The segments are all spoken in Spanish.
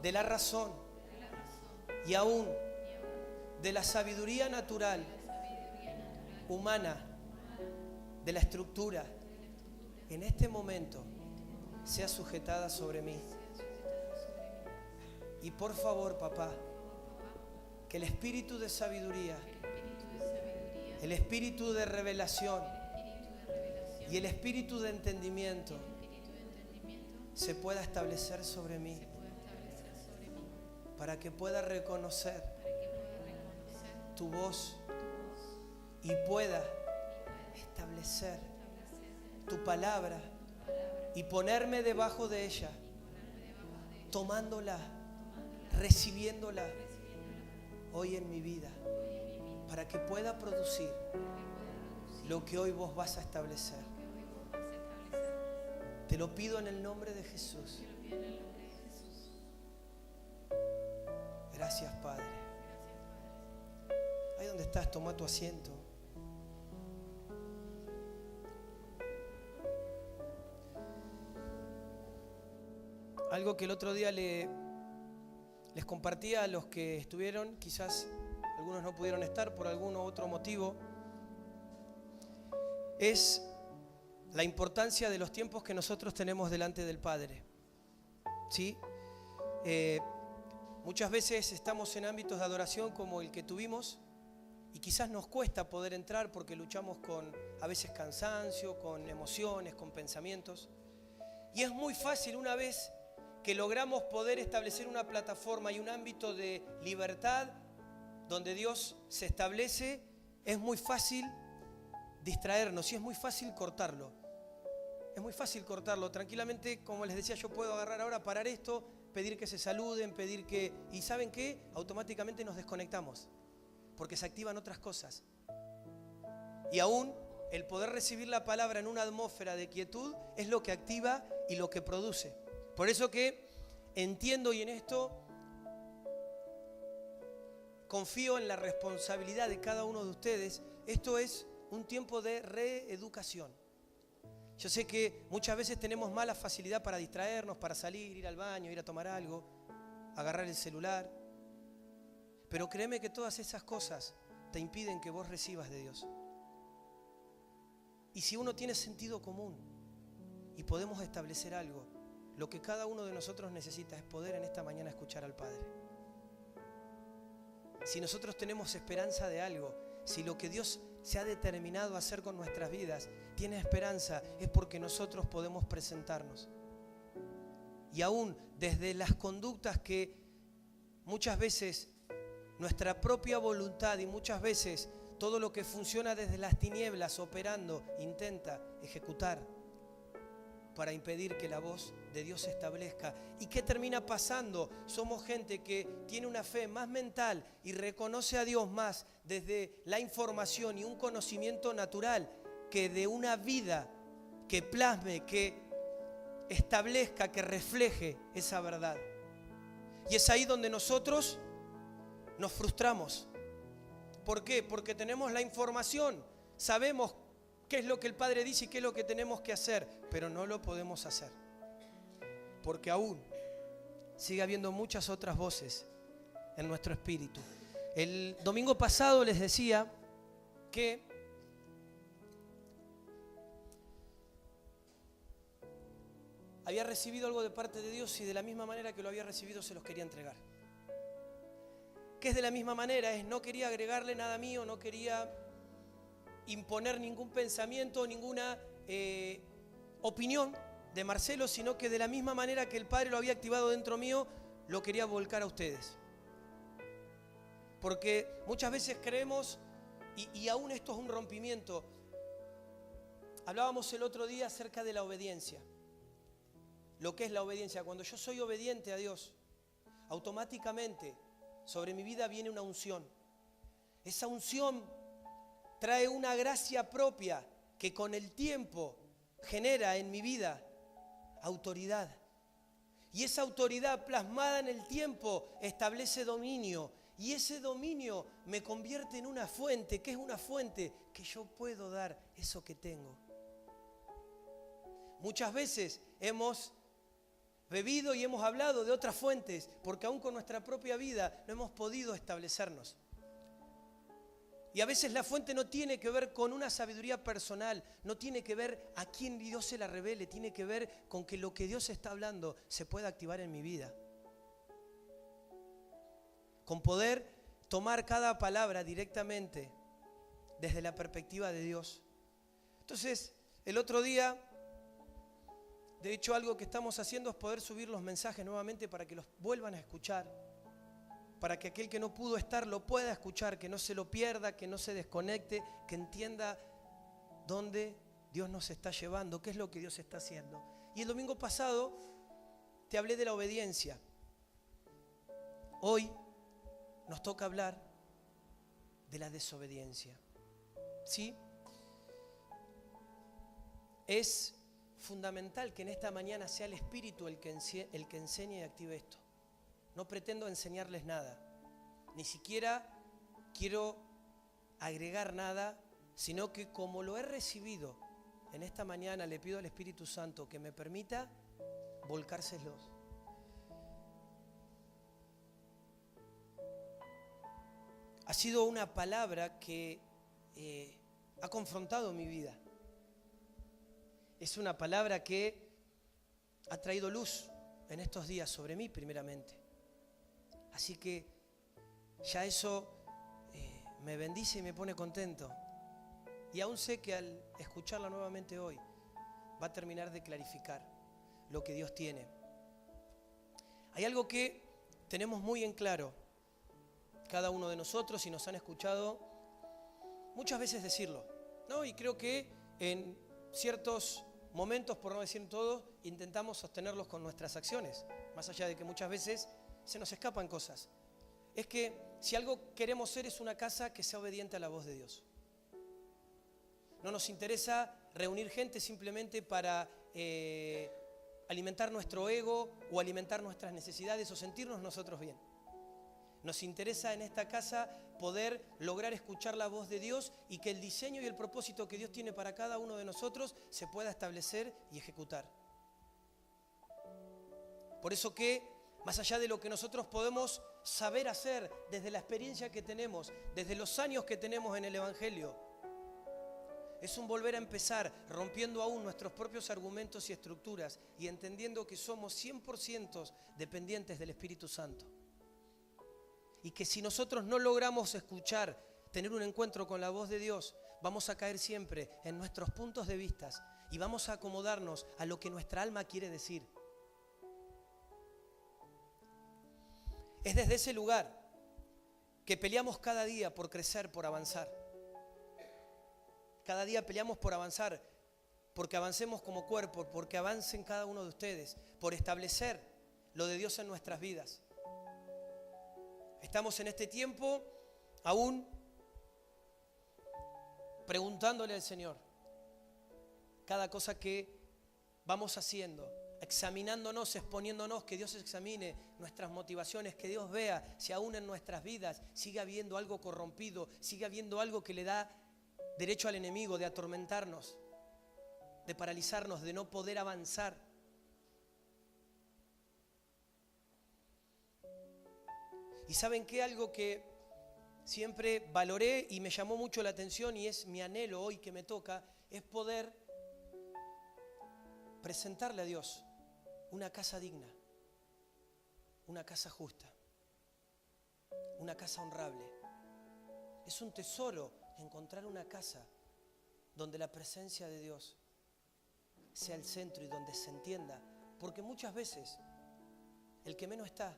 de la razón y aún de la sabiduría natural, humana, de la estructura, en este momento sea sujetada sobre mí. Y por favor, papá, que el espíritu de sabiduría, el espíritu de revelación y el espíritu de entendimiento se pueda establecer sobre mí, para que pueda reconocer tu voz y pueda establecer tu palabra y ponerme debajo de ella, tomándola, recibiéndola hoy en mi vida, para que pueda producir lo que hoy vos vas a establecer. Te lo pido en el nombre de Jesús. Gracias, Padre. Ahí donde estás, toma tu asiento. Algo que el otro día les compartía a los que estuvieron, quizás algunos no pudieron estar por algún u otro motivo, es la importancia de los tiempos que nosotros tenemos delante del Padre. ¿Sí? Muchas veces estamos en ámbitos de adoración como el que tuvimos y quizás nos cuesta poder entrar porque luchamos con a veces cansancio, con emociones, con pensamientos. Y es muy fácil, una vez que logramos poder establecer una plataforma y un ámbito de libertad donde Dios se establece, es muy fácil distraernos y es muy fácil cortarlo. Es muy fácil cortarlo. Tranquilamente, como les decía, yo puedo agarrar ahora, parar esto, pedir que se saluden, pedir que... ¿Y saben qué? Automáticamente nos desconectamos, porque se activan otras cosas. Y aún el poder recibir la palabra en una atmósfera de quietud es lo que activa y lo que produce. Por eso que entiendo y en esto confío en la responsabilidad de cada uno de ustedes. Esto es un tiempo de reeducación. Yo sé que muchas veces tenemos mala facilidad para distraernos, para salir, ir al baño, ir a tomar algo, agarrar el celular. Pero créeme que todas esas cosas te impiden que vos recibas de Dios. Y si uno tiene sentido común y podemos establecer algo, lo que cada uno de nosotros necesita es poder en esta mañana escuchar al Padre. Si nosotros tenemos esperanza de algo, si lo que Dios se ha determinado a hacer con nuestras vidas tiene esperanza, es porque nosotros podemos presentarnos. Y aún desde las conductas que muchas veces nuestra propia voluntad y muchas veces todo lo que funciona desde las tinieblas operando intenta ejecutar para impedir que la voz de Dios se establezca. ¿Y qué termina pasando? Somos gente que tiene una fe más mental y reconoce a Dios más desde la información y un conocimiento natural que de una vida que plasme, que establezca, que refleje esa verdad. Y es ahí donde nosotros nos frustramos. ¿Por qué? Porque tenemos la información, sabemos qué es lo que el Padre dice y qué es lo que tenemos que hacer, pero no lo podemos hacer. Porque aún sigue habiendo muchas otras voces en nuestro espíritu. El domingo pasado les decía que había recibido algo de parte de Dios y de la misma manera que lo había recibido se los quería entregar. ¿Qué es de la misma manera? No quería agregarle nada mío, no quería imponer ningún pensamiento, ninguna opinión de Marcelo, sino que de la misma manera que el Padre lo había activado dentro mío, lo quería volcar a ustedes. Porque muchas veces creemos, y aún esto es un rompimiento, hablábamos el otro día acerca de la obediencia. Lo que es la obediencia, cuando yo soy obediente a Dios, automáticamente sobre mi vida viene una unción. Esa unción trae una gracia propia que con el tiempo genera en mi vida autoridad. Y esa autoridad plasmada en el tiempo establece dominio. Y ese dominio me convierte en una fuente. ¿Qué es una fuente? Que yo puedo dar eso que tengo. Muchas veces hemos bebido y hemos hablado de otras fuentes, porque aún con nuestra propia vida no hemos podido establecernos. Y a veces la fuente no tiene que ver con una sabiduría personal, no tiene que ver a quién Dios se la revele, tiene que ver con que lo que Dios está hablando se pueda activar en mi vida. Con poder tomar cada palabra directamente desde la perspectiva de Dios. Entonces, el otro día, de hecho, algo que estamos haciendo es poder subir los mensajes nuevamente para que los vuelvan a escuchar. Para que aquel que no pudo estar lo pueda escuchar, que no se lo pierda, que no se desconecte, que entienda dónde Dios nos está llevando, qué es lo que Dios está haciendo. Y el domingo pasado te hablé de la obediencia. Hoy nos toca hablar de la desobediencia. ¿Sí? Es fundamental que en esta mañana sea el Espíritu el que enseñe y active esto. No pretendo enseñarles nada, ni siquiera quiero agregar nada, sino que como lo he recibido en esta mañana, le pido al Espíritu Santo que me permita volcárselos. Ha sido una palabra que ha confrontado mi vida. Es una palabra que ha traído luz en estos días sobre mí primeramente. Así que ya eso me bendice y me pone contento. Y aún sé que al escucharla nuevamente hoy va a terminar de clarificar lo que Dios tiene. Hay algo que tenemos muy en claro cada uno de nosotros y nos han escuchado muchas veces decirlo, ¿no? Y creo que en ciertos momentos, por no decir todos, intentamos sostenerlos con nuestras acciones, más allá de que muchas veces se nos escapan cosas. Es que si algo queremos ser es una casa que sea obediente a la voz de Dios. No nos interesa reunir gente simplemente para alimentar nuestro ego o alimentar nuestras necesidades o sentirnos nosotros bien. Nos interesa en esta casa poder lograr escuchar la voz de Dios y que el diseño y el propósito que Dios tiene para cada uno de nosotros se pueda establecer y ejecutar. Por eso que más allá de lo que nosotros podemos saber hacer desde la experiencia que tenemos, desde los años que tenemos en el Evangelio, es un volver a empezar rompiendo aún nuestros propios argumentos y estructuras y entendiendo que somos 100% dependientes del Espíritu Santo. Y que si nosotros no logramos escuchar, tener un encuentro con la voz de Dios, vamos a caer siempre en nuestros puntos de vista y vamos a acomodarnos a lo que nuestra alma quiere decir. Es desde ese lugar que peleamos cada día por crecer, por avanzar. Cada día peleamos por avanzar, porque avancemos como cuerpo, porque avancen cada uno de ustedes, por establecer lo de Dios en nuestras vidas. Estamos en este tiempo aún preguntándole al Señor cada cosa que vamos haciendo, examinándonos, exponiéndonos, que Dios examine nuestras motivaciones, que Dios vea si aún en nuestras vidas sigue habiendo algo corrompido, sigue habiendo algo que le da derecho al enemigo de atormentarnos, de paralizarnos, de no poder avanzar. Y ¿saben qué? Algo que siempre valoré y me llamó mucho la atención y es mi anhelo hoy que me toca, es poder presentarle a Dios una casa digna, una casa justa, una casa honrable. Es un tesoro encontrar una casa donde la presencia de Dios sea el centro y donde se entienda, porque muchas veces el que menos está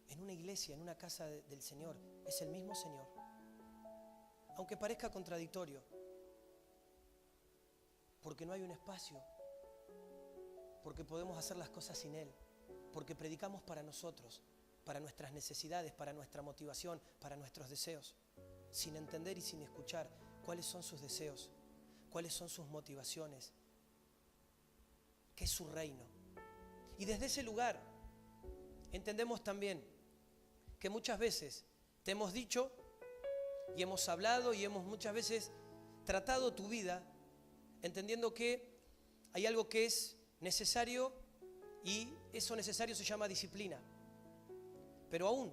en una iglesia, en una casa del Señor, es el mismo Señor. Aunque parezca contradictorio, porque no hay un espacio, porque podemos hacer las cosas sin Él, porque predicamos para nosotros, para nuestras necesidades, para nuestra motivación, para nuestros deseos, sin entender y sin escuchar cuáles son sus deseos, cuáles son sus motivaciones, qué es su reino. Y desde ese lugar entendemos también que muchas veces te hemos dicho y hemos hablado y hemos muchas veces tratado tu vida entendiendo que hay algo que es necesario Y eso necesario se llama disciplina. Pero aún,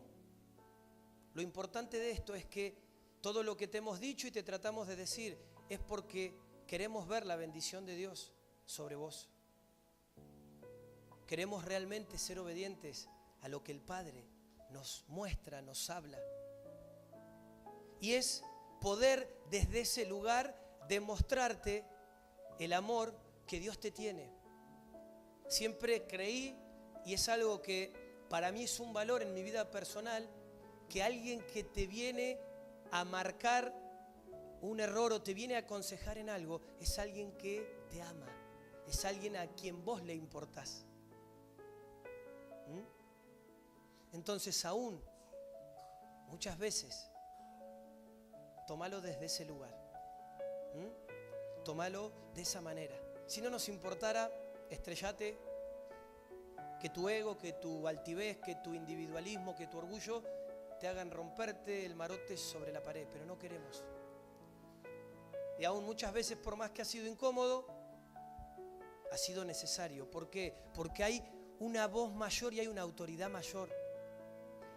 lo importante de esto es que todo lo que te hemos dicho y te tratamos de decir es porque queremos ver la bendición de Dios sobre vos. Queremos realmente ser obedientes a lo que el Padre nos muestra, nos habla. Y es poder desde ese lugar demostrarte el amor que Dios te tiene. Siempre creí, y es algo que para mí es un valor en mi vida personal, que alguien que te viene a marcar un error o te viene a aconsejar en algo, es alguien que te ama, es alguien a quien vos le importás. Entonces aún, muchas veces, tómalo desde ese lugar. Tómalo de esa manera. Si no nos importara, estrellate, que tu ego, que tu altivez, que tu individualismo, que tu orgullo te hagan romperte el marote sobre la pared, pero no queremos. Y aún muchas veces, por más que ha sido incómodo, ha sido necesario. ¿Por qué? Porque hay una voz mayor y hay una autoridad mayor.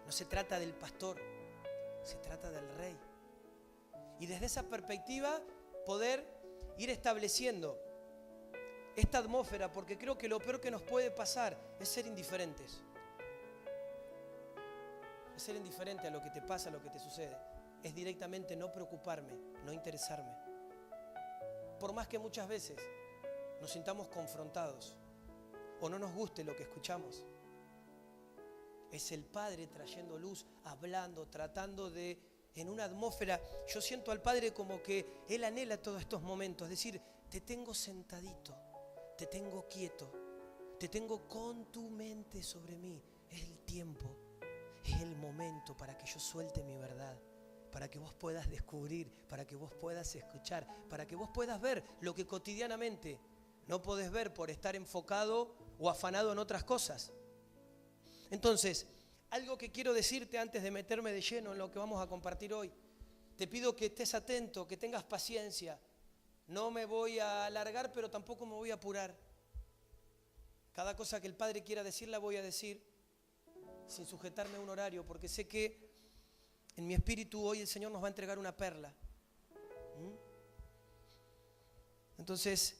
No se trata del pastor, se trata del rey. Y desde esa perspectiva poder ir estableciendo esta atmósfera, porque creo que lo peor que nos puede pasar es ser indiferentes. Es ser indiferente a lo que te pasa, a lo que te sucede. Es directamente no preocuparme, no interesarme. Por más que muchas veces nos sintamos confrontados o no nos guste lo que escuchamos, es el Padre trayendo luz, hablando, tratando de, en una atmósfera. Yo siento al Padre como que Él anhela todos estos momentos, es decir, te tengo sentadito, te tengo quieto, te tengo con tu mente sobre mí. Es el tiempo, es el momento para que yo suelte mi verdad, para que vos puedas descubrir, para que vos puedas escuchar, para que vos puedas ver lo que cotidianamente no podés ver por estar enfocado o afanado en otras cosas. Entonces, algo que quiero decirte antes de meterme de lleno en lo que vamos a compartir hoy, te pido que estés atento, que tengas paciencia. No me voy a alargar, pero tampoco me voy a apurar. Cada cosa que el Padre quiera decir, la voy a decir sin sujetarme a un horario, porque sé que en mi espíritu hoy el Señor nos va a entregar una perla. Entonces,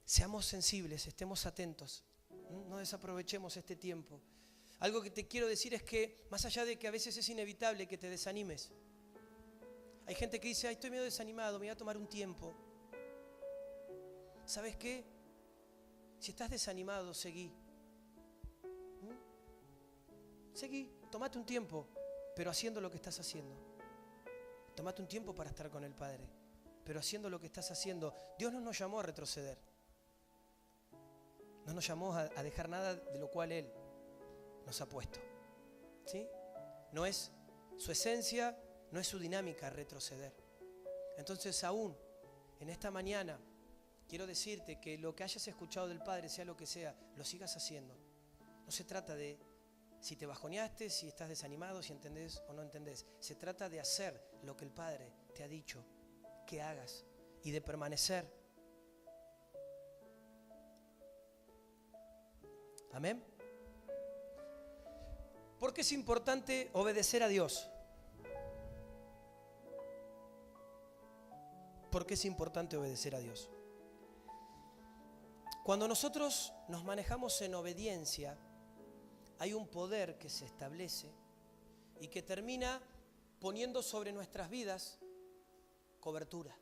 seamos sensibles, estemos atentos. No desaprovechemos este tiempo. Algo que te quiero decir es que, más allá de que a veces es inevitable que te desanimes, hay gente que dice, ay, estoy medio desanimado, me voy a tomar un tiempo. ¿Sabes qué? Si estás desanimado, seguí. Seguí, tomate un tiempo, pero haciendo lo que estás haciendo. Tomate un tiempo para estar con el Padre, pero haciendo lo que estás haciendo. Dios no nos llamó a retroceder. No nos llamó a dejar nada de lo cual Él nos ha puesto. ¿Sí? No es su esencia, no es su dinámica retroceder. Entonces aún en esta mañana quiero decirte que lo que hayas escuchado del Padre, sea lo que sea, lo sigas haciendo. No se trata de si te bajoneaste, si estás desanimado, si entendés o no entendés. Se trata de hacer lo que el Padre te ha dicho que hagas y de permanecer. Amén. ¿Por qué es importante obedecer a Dios? ¿Por qué es importante obedecer a Dios? Cuando nosotros nos manejamos en obediencia, hay un poder que se establece y que termina poniendo sobre nuestras vidas cobertura.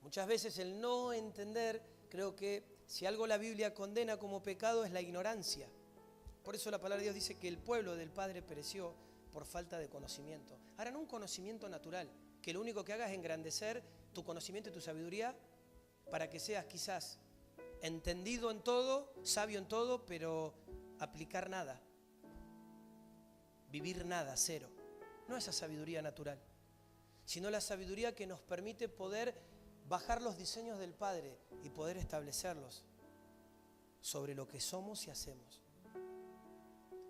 Muchas veces el no entender, creo que si algo la Biblia condena como pecado es la ignorancia. Por eso la palabra de Dios dice que el pueblo del Padre pereció por falta de conocimiento. Ahora, no un conocimiento natural, que lo único que hagas es engrandecer tu conocimiento y tu sabiduría para que seas quizás entendido en todo, sabio en todo, pero aplicar nada, vivir nada, cero. No esa sabiduría natural, sino la sabiduría que nos permite poder bajar los diseños del Padre y poder establecerlos sobre lo que somos y hacemos.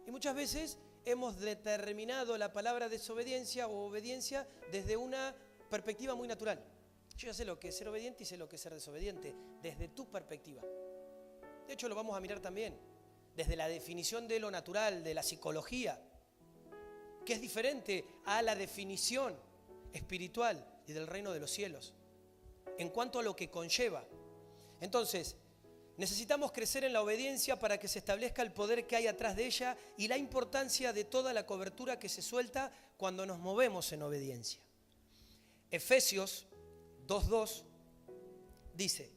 Y muchas veces hemos determinado la palabra desobediencia o obediencia desde una perspectiva muy natural. Yo ya sé lo que es ser obediente y sé lo que es ser desobediente, desde tu perspectiva. De hecho, lo vamos a mirar también desde la definición de lo natural, de la psicología, que es diferente a la definición espiritual y del reino de los cielos, en cuanto a lo que conlleva. Entonces, necesitamos crecer en la obediencia para que se establezca el poder que hay atrás de ella y la importancia de toda la cobertura que se suelta cuando nos movemos en obediencia. Efesios 2:2 dice: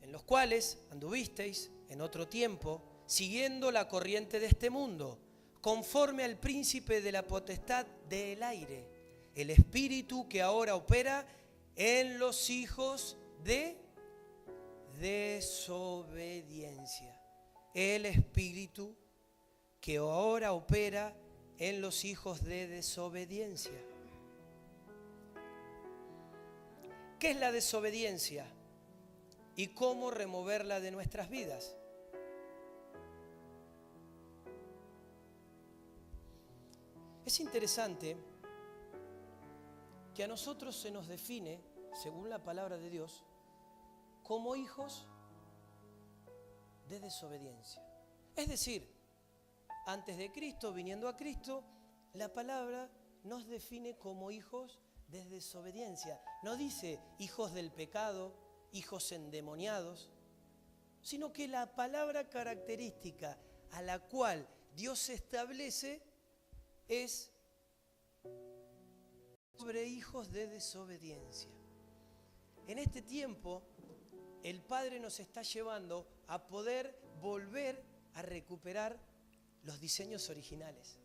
en los cuales anduvisteis en otro tiempo, siguiendo la corriente de este mundo, conforme al príncipe de la potestad del aire, el espíritu que ahora opera en los hijos de desobediencia. El espíritu que ahora opera en los hijos de desobediencia. ¿Qué es la desobediencia? ¿Y cómo removerla de nuestras vidas? Es interesante que a nosotros se nos define, según la palabra de Dios, como hijos de desobediencia. Es decir, antes de Cristo, viniendo a Cristo, la palabra nos define como hijos de desobediencia. No dice hijos del pecado, hijos endemoniados, sino que la palabra característica a la cual Dios se establece es sobre hijos de desobediencia. En este tiempo, el Padre nos está llevando a poder volver a recuperar los diseños originales,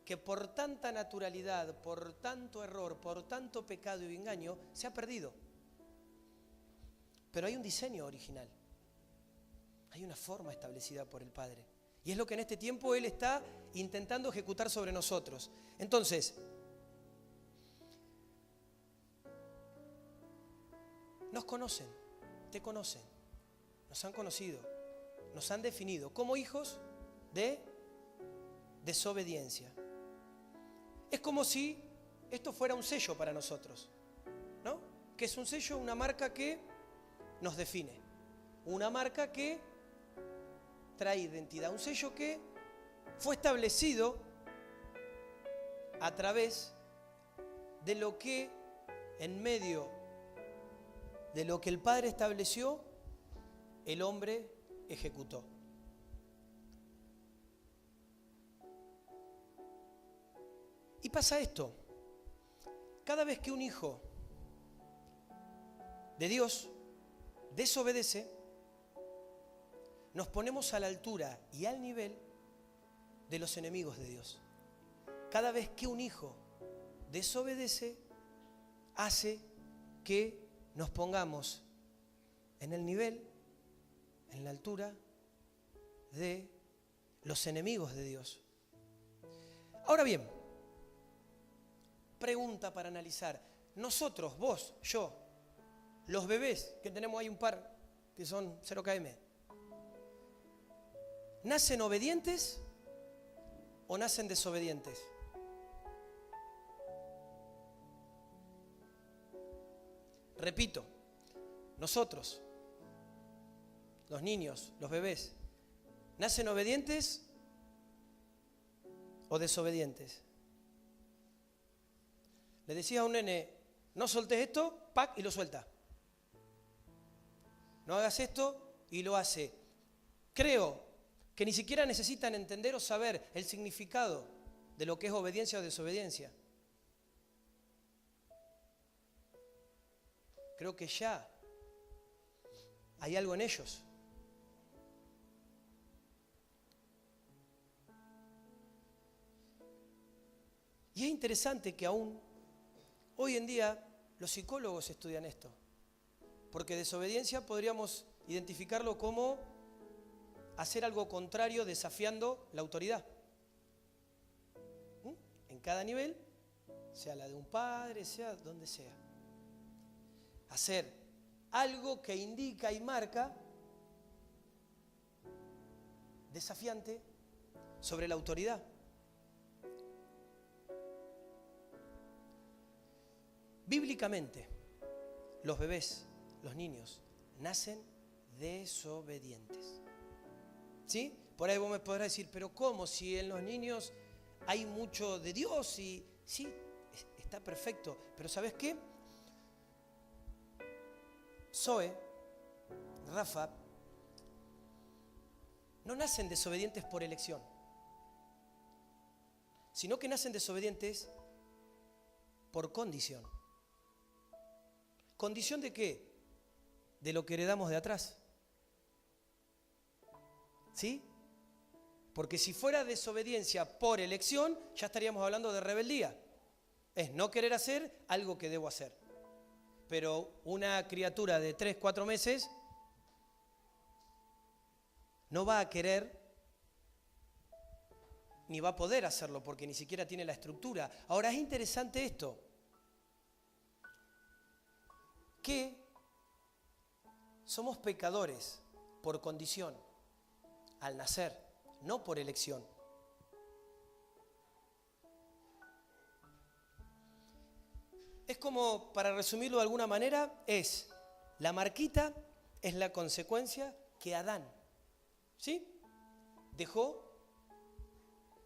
que por tanta naturalidad, por tanto error, por tanto pecado y engaño, se ha perdido. Pero hay un diseño original, hay una forma establecida por el Padre. Y es lo que en este tiempo Él está intentando ejecutar sobre nosotros. Entonces, nos conocen, te conocen, nos han conocido, nos han definido como hijos de desobediencia. Es como si esto fuera un sello para nosotros, ¿no? Que es un sello, una marca que nos define, una marca que trae identidad, un sello que fue establecido a través de lo que en medio de lo que el Padre estableció, el hombre ejecutó. Y pasa esto, cada vez que un hijo de Dios desobedece, nos ponemos a la altura y al nivel de los enemigos de Dios. Cada vez que un hijo desobedece, hace que nos pongamos en el nivel, en la altura de los enemigos de Dios. Ahora bien, pregunta para analizar. Nosotros, vos, yo, los bebés, que tenemos ahí un par, que son 0 km, ¿nacen obedientes o nacen desobedientes? Repito, nosotros, los niños, los bebés, ¿nacen obedientes o desobedientes? Le decía a un nene, no soltes esto, ¡pac! Y lo suelta. No hagas esto y lo hace. Creo que ni siquiera necesitan entender o saber el significado de lo que es obediencia o desobediencia. Creo que ya hay algo en ellos. Y es interesante que aún hoy en día los psicólogos estudian esto, porque desobediencia podríamos identificarlo como hacer algo contrario desafiando la autoridad. En cada nivel, sea la de un padre, sea donde sea. Hacer algo que indica y marca desafiante sobre la autoridad. Bíblicamente, los bebés, los niños, nacen desobedientes. ¿Sí? Por ahí vos me podrás decir, pero ¿cómo? Si en los niños hay mucho de Dios y sí, está perfecto. Pero ¿sabes qué? Zoe, Rafa, no nacen desobedientes por elección, sino que nacen desobedientes por condición. ¿Condición de qué? De lo que heredamos de atrás. ¿Sí? Porque si fuera desobediencia por elección, ya estaríamos hablando de rebeldía. Es no querer hacer algo que debo hacer. Pero una criatura de 3, 4 meses no va a querer ni va a poder hacerlo porque ni siquiera tiene la estructura. Ahora es interesante esto, que somos pecadores por condición al nacer, no por elección. Es como, para resumirlo de alguna manera, la marquita es la consecuencia que Adán, ¿sí?, dejó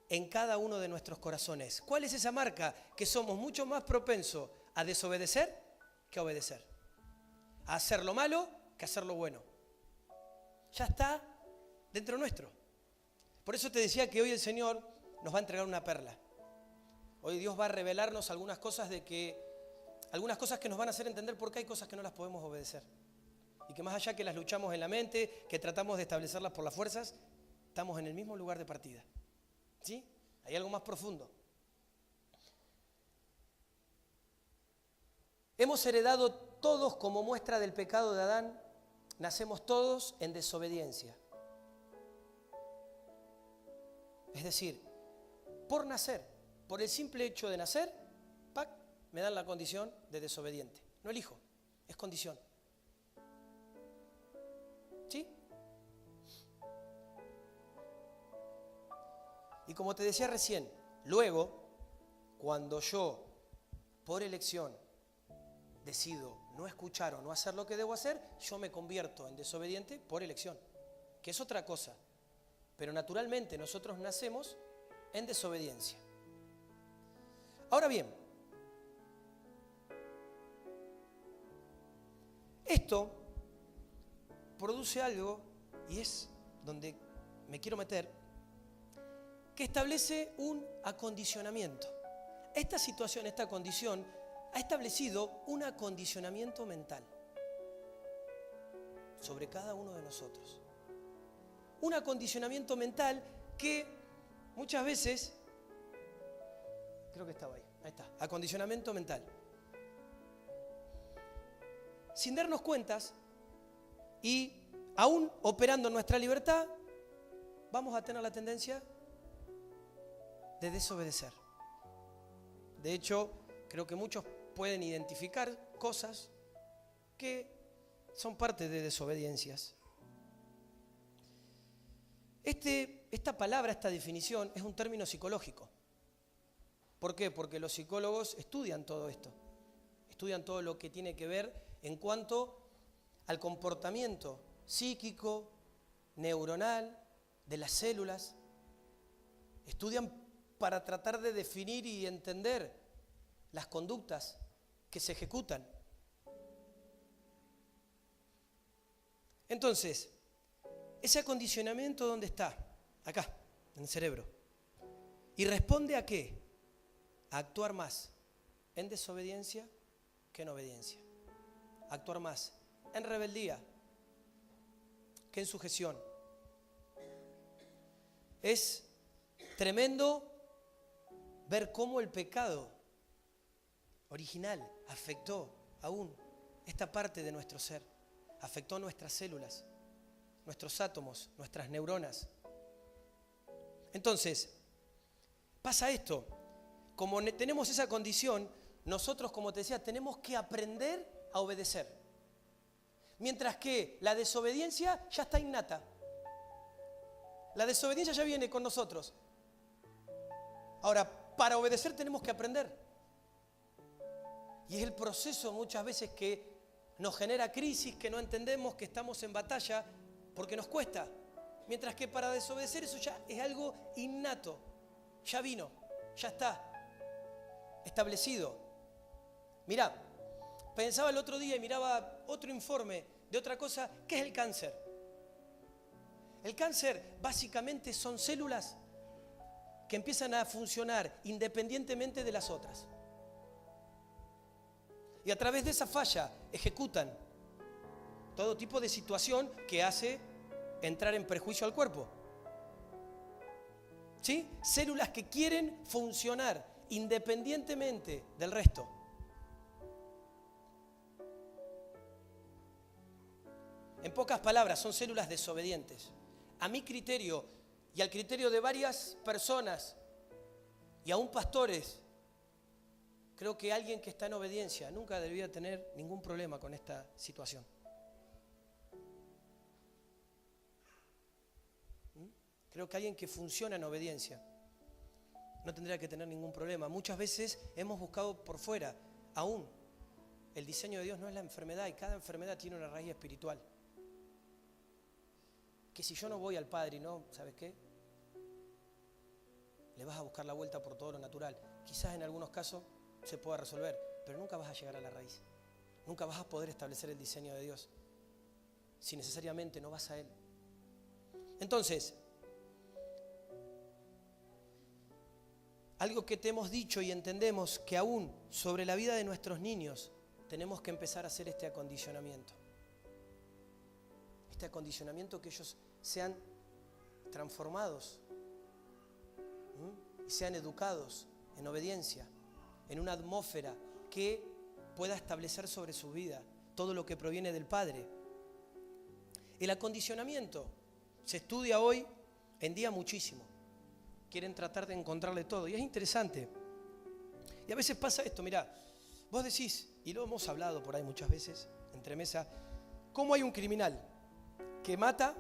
en cada uno de nuestros corazones. ¿Cuál es esa marca? Que somos mucho más propensos a desobedecer que a obedecer. A hacer lo malo que a hacer lo bueno. Ya está dentro nuestro. Por eso te decía que hoy el Señor nos va a entregar una perla. Hoy Dios va a revelarnos algunas cosas que nos van a hacer entender por qué hay cosas que no las podemos obedecer. Y que más allá que las luchamos en la mente, que tratamos de establecerlas por las fuerzas, estamos en el mismo lugar de partida. ¿Sí? Hay algo más profundo. Hemos heredado todos como muestra del pecado de Adán, nacemos todos en desobediencia. Es decir, por nacer, por el simple hecho de nacer, ¡pac!, me dan la condición de desobediente. No elijo, es condición. ¿Sí? Y como te decía recién, luego, cuando yo, por elección, decido no escuchar o no hacer lo que debo hacer, yo me convierto en desobediente por elección, que es otra cosa. Pero naturalmente nosotros nacemos en desobediencia. Ahora bien, esto produce algo, y es donde me quiero meter, que establece un acondicionamiento. Esta situación, esta condición, ha establecido un acondicionamiento mental sobre cada uno de nosotros. Un acondicionamiento mental que muchas veces, creo que estaba ahí está, acondicionamiento mental. Sin darnos cuentas y aún operando en nuestra libertad, vamos a tener la tendencia de desobedecer. De hecho, creo que muchos pueden identificar cosas que son parte de desobediencias. Esta palabra, esta definición, es un término psicológico. ¿Por qué? Porque los psicólogos estudian todo esto. Estudian todo lo que tiene que ver en cuanto al comportamiento psíquico, neuronal, de las células. Estudian para tratar de definir y entender las conductas que se ejecutan. Entonces, ese acondicionamiento, ¿dónde está? Acá, en el cerebro. ¿Y responde a qué? A actuar más en desobediencia que en obediencia. Actuar más en rebeldía que en sujeción. Es tremendo ver cómo el pecado original afectó aún esta parte de nuestro ser, afectó nuestras células, nuestros átomos, nuestras neuronas. Entonces, pasa esto, como tenemos esa condición, nosotros, como te decía, tenemos que aprender a obedecer. Mientras que la desobediencia ya está innata. La desobediencia ya viene con nosotros. Ahora, para obedecer tenemos que aprender. Y es el proceso muchas veces que nos genera crisis, que no entendemos, que estamos en batalla, porque nos cuesta. Mientras que para desobedecer eso ya es algo innato. Ya vino, ya está establecido. Mirá, pensaba el otro día y miraba otro informe de otra cosa. ¿Qué es el cáncer? El cáncer básicamente son células que empiezan a funcionar independientemente de las otras. Y a través de esa falla ejecutan todo tipo de situación que hace entrar en perjuicio al cuerpo. ¿Sí? Células que quieren funcionar independientemente del resto. En pocas palabras, son células desobedientes. A mi criterio y al criterio de varias personas y aún pastores, creo que alguien que está en obediencia nunca debería tener ningún problema con esta situación. Creo que alguien que funciona en obediencia no tendría que tener ningún problema. Muchas veces hemos buscado por fuera. Aún el diseño de Dios no es la enfermedad y cada enfermedad tiene una raíz espiritual. Que si yo no voy al Padre y no, ¿sabes qué? Le vas a buscar la vuelta por todo lo natural. Quizás en algunos casos se pueda resolver, pero nunca vas a llegar a la raíz. Nunca vas a poder establecer el diseño de Dios si necesariamente no vas a Él. Entonces, algo que te hemos dicho y entendemos que aún sobre la vida de nuestros niños tenemos que empezar a hacer este acondicionamiento. Este acondicionamiento, que ellos sean transformados y sean educados en obediencia, en una atmósfera que pueda establecer sobre su vida todo lo que proviene del Padre. El acondicionamiento se estudia hoy en día muchísimo. Quieren tratar de encontrarle todo y es interesante. Y a veces pasa esto, mirá, vos decís, y lo hemos hablado por ahí muchas veces, entre mesa, ¿cómo hay un criminal que mata,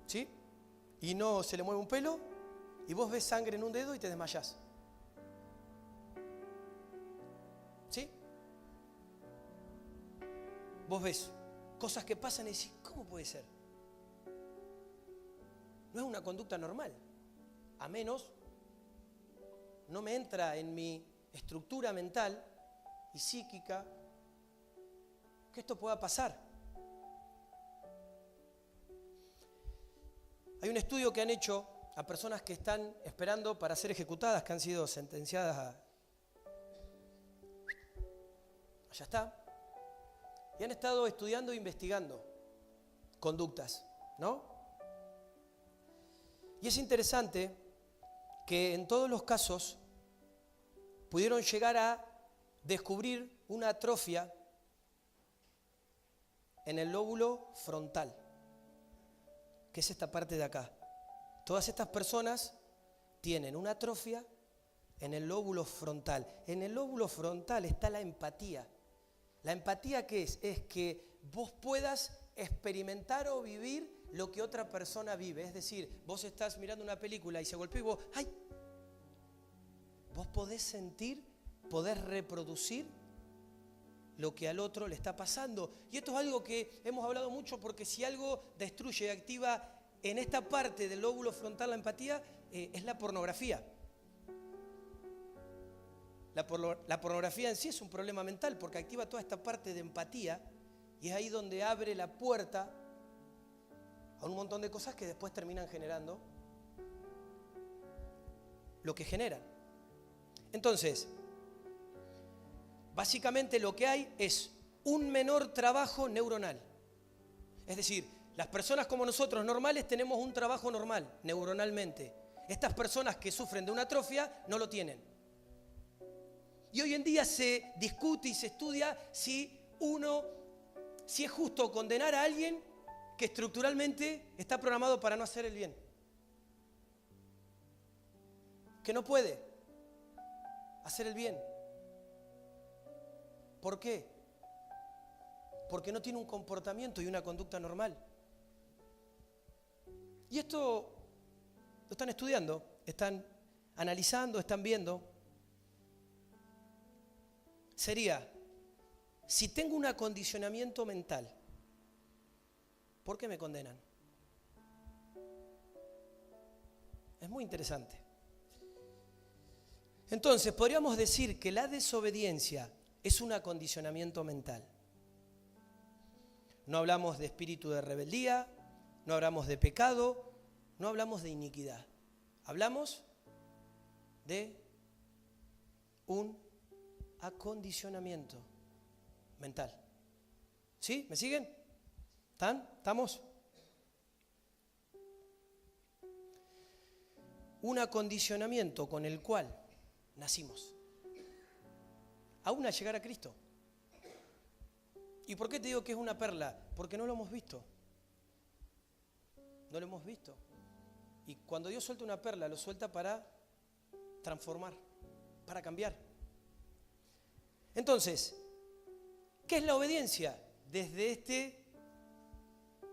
¿sí? Y no se le mueve un pelo, y vos ves sangre en un dedo y te desmayás? ¿Sí? Vos ves cosas que pasan y decís, ¿cómo puede ser? No es una conducta normal. A menos no me entra en mi estructura mental y psíquica que esto pueda pasar. Hay un estudio que han hecho a personas que están esperando para ser ejecutadas, que han sido sentenciadas a... Allá está. Y han estado estudiando e investigando conductas, ¿no? Y es interesante que en todos los casos pudieron llegar a descubrir una atrofia en el lóbulo frontal, que es esta parte de acá. Todas estas personas tienen una atrofia en el lóbulo frontal. En el lóbulo frontal está la empatía. ¿La empatía qué es? Es que vos puedas experimentar o vivir lo que otra persona vive. Es decir, vos estás mirando una película y se golpeó y vos, ¡ay! Vos podés sentir, podés reproducir lo que al otro le está pasando. Y esto es algo que hemos hablado mucho, porque si algo destruye y activa en esta parte del lóbulo frontal la empatía, es la pornografía. La pornografía en sí es un problema mental porque activa toda esta parte de empatía y es ahí donde abre la puerta a un montón de cosas que después terminan generando lo que generan. Entonces, básicamente lo que hay es un menor trabajo neuronal. Es decir, las personas como nosotros normales tenemos un trabajo normal neuronalmente. Estas personas que sufren de una atrofia no lo tienen. Y hoy en día se discute y se estudia si es justo condenar a alguien que estructuralmente está programado para no hacer el bien. Que no puede hacer el bien. ¿Por qué? Porque no tiene un comportamiento y una conducta normal. Y esto lo están estudiando, están analizando, están viendo. Sería, si tengo un acondicionamiento mental, ¿por qué me condenan? Es muy interesante. Entonces, podríamos decir que la desobediencia es un acondicionamiento mental. No hablamos de espíritu de rebeldía, no hablamos de pecado, no hablamos de iniquidad. Hablamos de un acondicionamiento mental. ¿Sí? ¿Me siguen? ¿Están? ¿Estamos? Un acondicionamiento con el cual nacimos, aún al llegar a Cristo. ¿Y por qué te digo que es una perla? Porque no lo hemos visto. No lo hemos visto. Y cuando Dios suelta una perla, lo suelta para transformar, para cambiar. Entonces, ¿qué es la obediencia? Desde este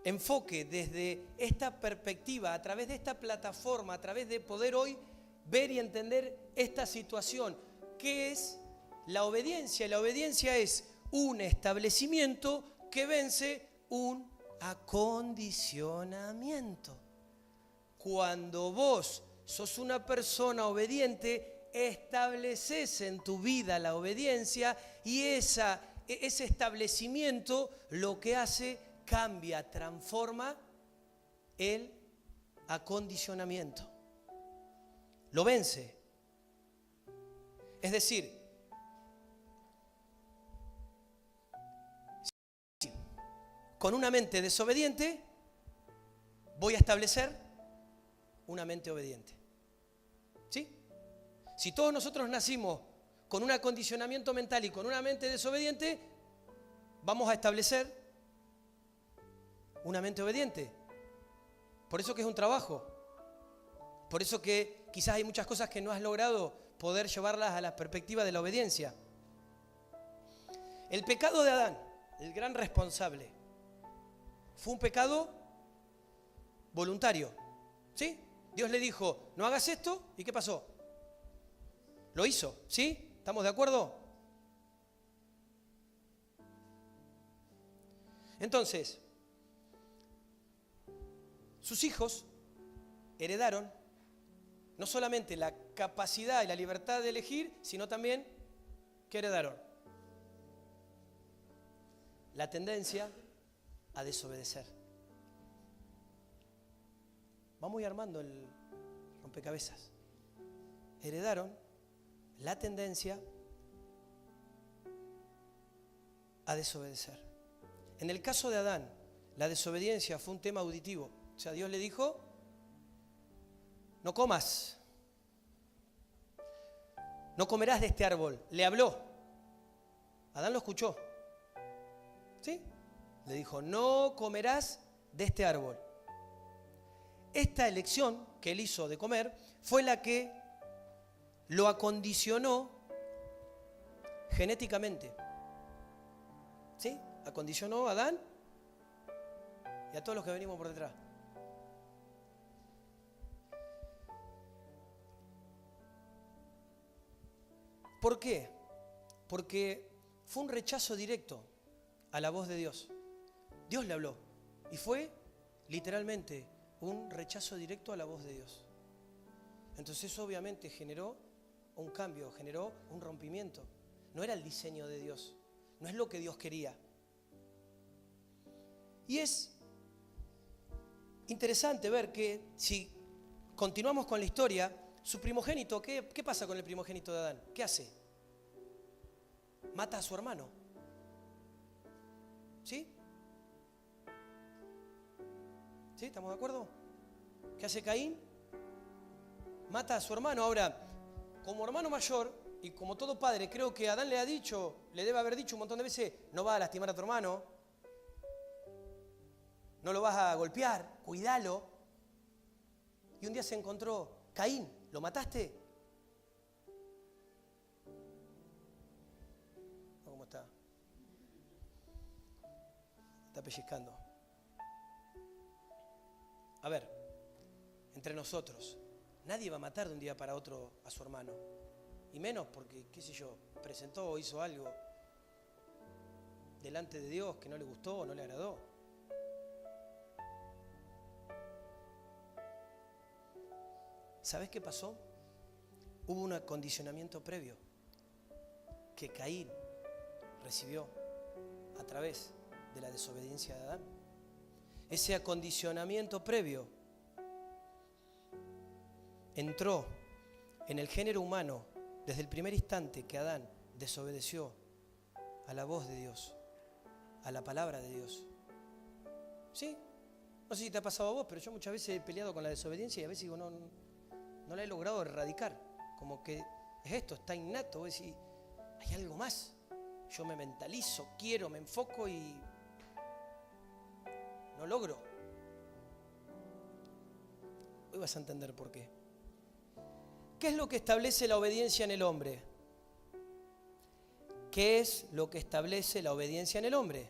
enfoque, desde esta perspectiva, a través de esta plataforma, a través de poder hoy ver y entender esta situación. ¿Qué es la obediencia? La obediencia es un establecimiento que vence un acondicionamiento. Cuando vos sos una persona obediente, estableces en tu vida la obediencia y ese establecimiento lo que hace, cambia, transforma el acondicionamiento. Lo vence. Es decir, con una mente desobediente voy a establecer una mente obediente. ¿Sí? Si todos nosotros nacimos con un acondicionamiento mental y con una mente desobediente, vamos a establecer una mente obediente. Por eso que es un trabajo. Por eso que quizás hay muchas cosas que no has logrado poder llevarlas a la perspectiva de la obediencia. El pecado de Adán, el gran responsable, fue un pecado voluntario. ¿Sí? Dios le dijo, no hagas esto, ¿y qué pasó? Lo hizo, ¿sí? ¿Estamos de acuerdo? Entonces, sus hijos heredaron no solamente la capacidad y la libertad de elegir, sino también, ¿qué heredaron? La tendencia a desobedecer. Vamos a ir armando el rompecabezas. Heredaron la tendencia a desobedecer. En el caso de Adán, la desobediencia fue un tema auditivo. O sea, Dios le dijo, no comas, no comerás de este árbol. Le habló. Adán lo escuchó. ¿Sí? Le dijo, no comerás de este árbol. Esta elección que él hizo de comer fue la que lo acondicionó genéticamente. ¿Sí? Acondicionó a Adán y a todos los que venimos por detrás. ¿Por qué? Porque fue un rechazo directo a la voz de Dios. Dios le habló y fue literalmente un rechazo directo a la voz de Dios. Entonces eso obviamente generó un cambio, generó un rompimiento. No era el diseño de Dios, no es lo que Dios quería. Y es interesante ver que si continuamos con la historia, su primogénito, ¿qué pasa con el primogénito de Adán? ¿Qué hace? Mata a su hermano. ¿Sí? ¿Sí? ¿Estamos de acuerdo? ¿Qué hace Caín? Mata a su hermano. Ahora, como hermano mayor y como todo padre, creo que Adán le debe haber dicho un montón de veces, no vas a lastimar a tu hermano, no lo vas a golpear, cuídalo. Y un día se encontró, Caín, ¿lo mataste? ¿Cómo está? Está pellizcando. A ver, entre nosotros, nadie va a matar de un día para otro a su hermano. Y menos porque, qué sé yo, presentó o hizo algo delante de Dios que no le gustó o no le agradó. ¿Sabes qué pasó? Hubo un acondicionamiento previo que Caín recibió a través de la desobediencia de Adán. Ese acondicionamiento previo entró en el género humano desde el primer instante que Adán desobedeció a la voz de Dios, a la palabra de Dios. ¿Sí? No sé si te ha pasado a vos, pero yo muchas veces he peleado con la desobediencia y a veces digo, no la he logrado erradicar. Como que es esto, está innato. Vos decís, hay algo más. Yo me mentalizo, quiero, me enfoco y no logro. Hoy vas a entender por qué. ¿Qué es lo que establece la obediencia en el hombre? ¿Qué es lo que establece la obediencia en el hombre?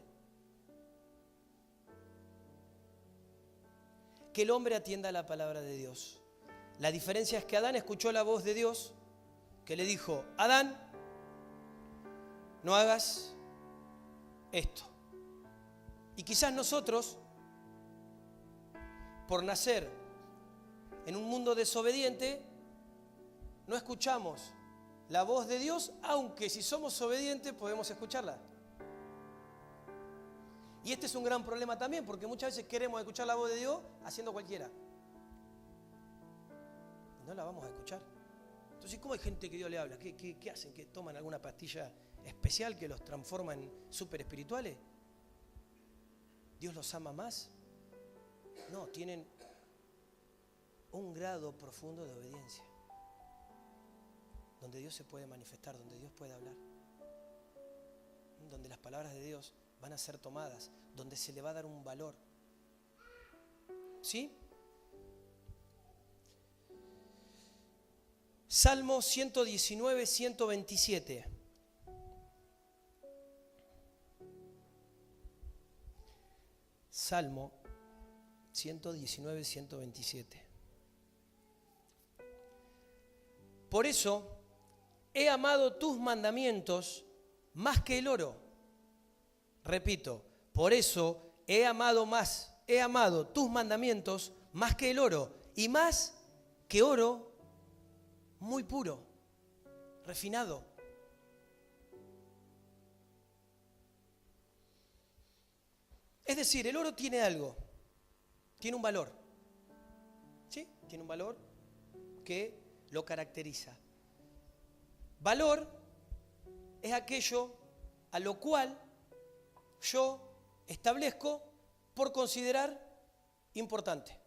Que el hombre atienda a la palabra de Dios. La diferencia es que Adán escuchó la voz de Dios que le dijo, Adán, no hagas esto. Y quizás nosotros, por nacer en un mundo desobediente, no escuchamos la voz de Dios, aunque si somos obedientes podemos escucharla. Y este es un gran problema también, porque muchas veces queremos escuchar la voz de Dios haciendo cualquiera. Y no la vamos a escuchar. Entonces, ¿cómo hay gente que Dios le habla? ¿Qué hacen? ¿Que toman alguna pastilla especial que los transforma en súper espirituales? ¿Dios los ama más? No, tienen un grado profundo de obediencia, donde Dios se puede manifestar, donde Dios puede hablar, donde las palabras de Dios van a ser tomadas, donde se le va a dar un valor. ¿Sí? Salmo 119, 127. Salmo 119, 127. Por eso he amado tus mandamientos más que el oro. Repito, por eso he amado tus mandamientos más que el oro y más que oro muy puro, refinado. Es decir, el oro tiene algo, tiene un valor, ¿sí? Tiene un valor que lo caracteriza. Valor es aquello a lo cual yo establezco por considerar importante.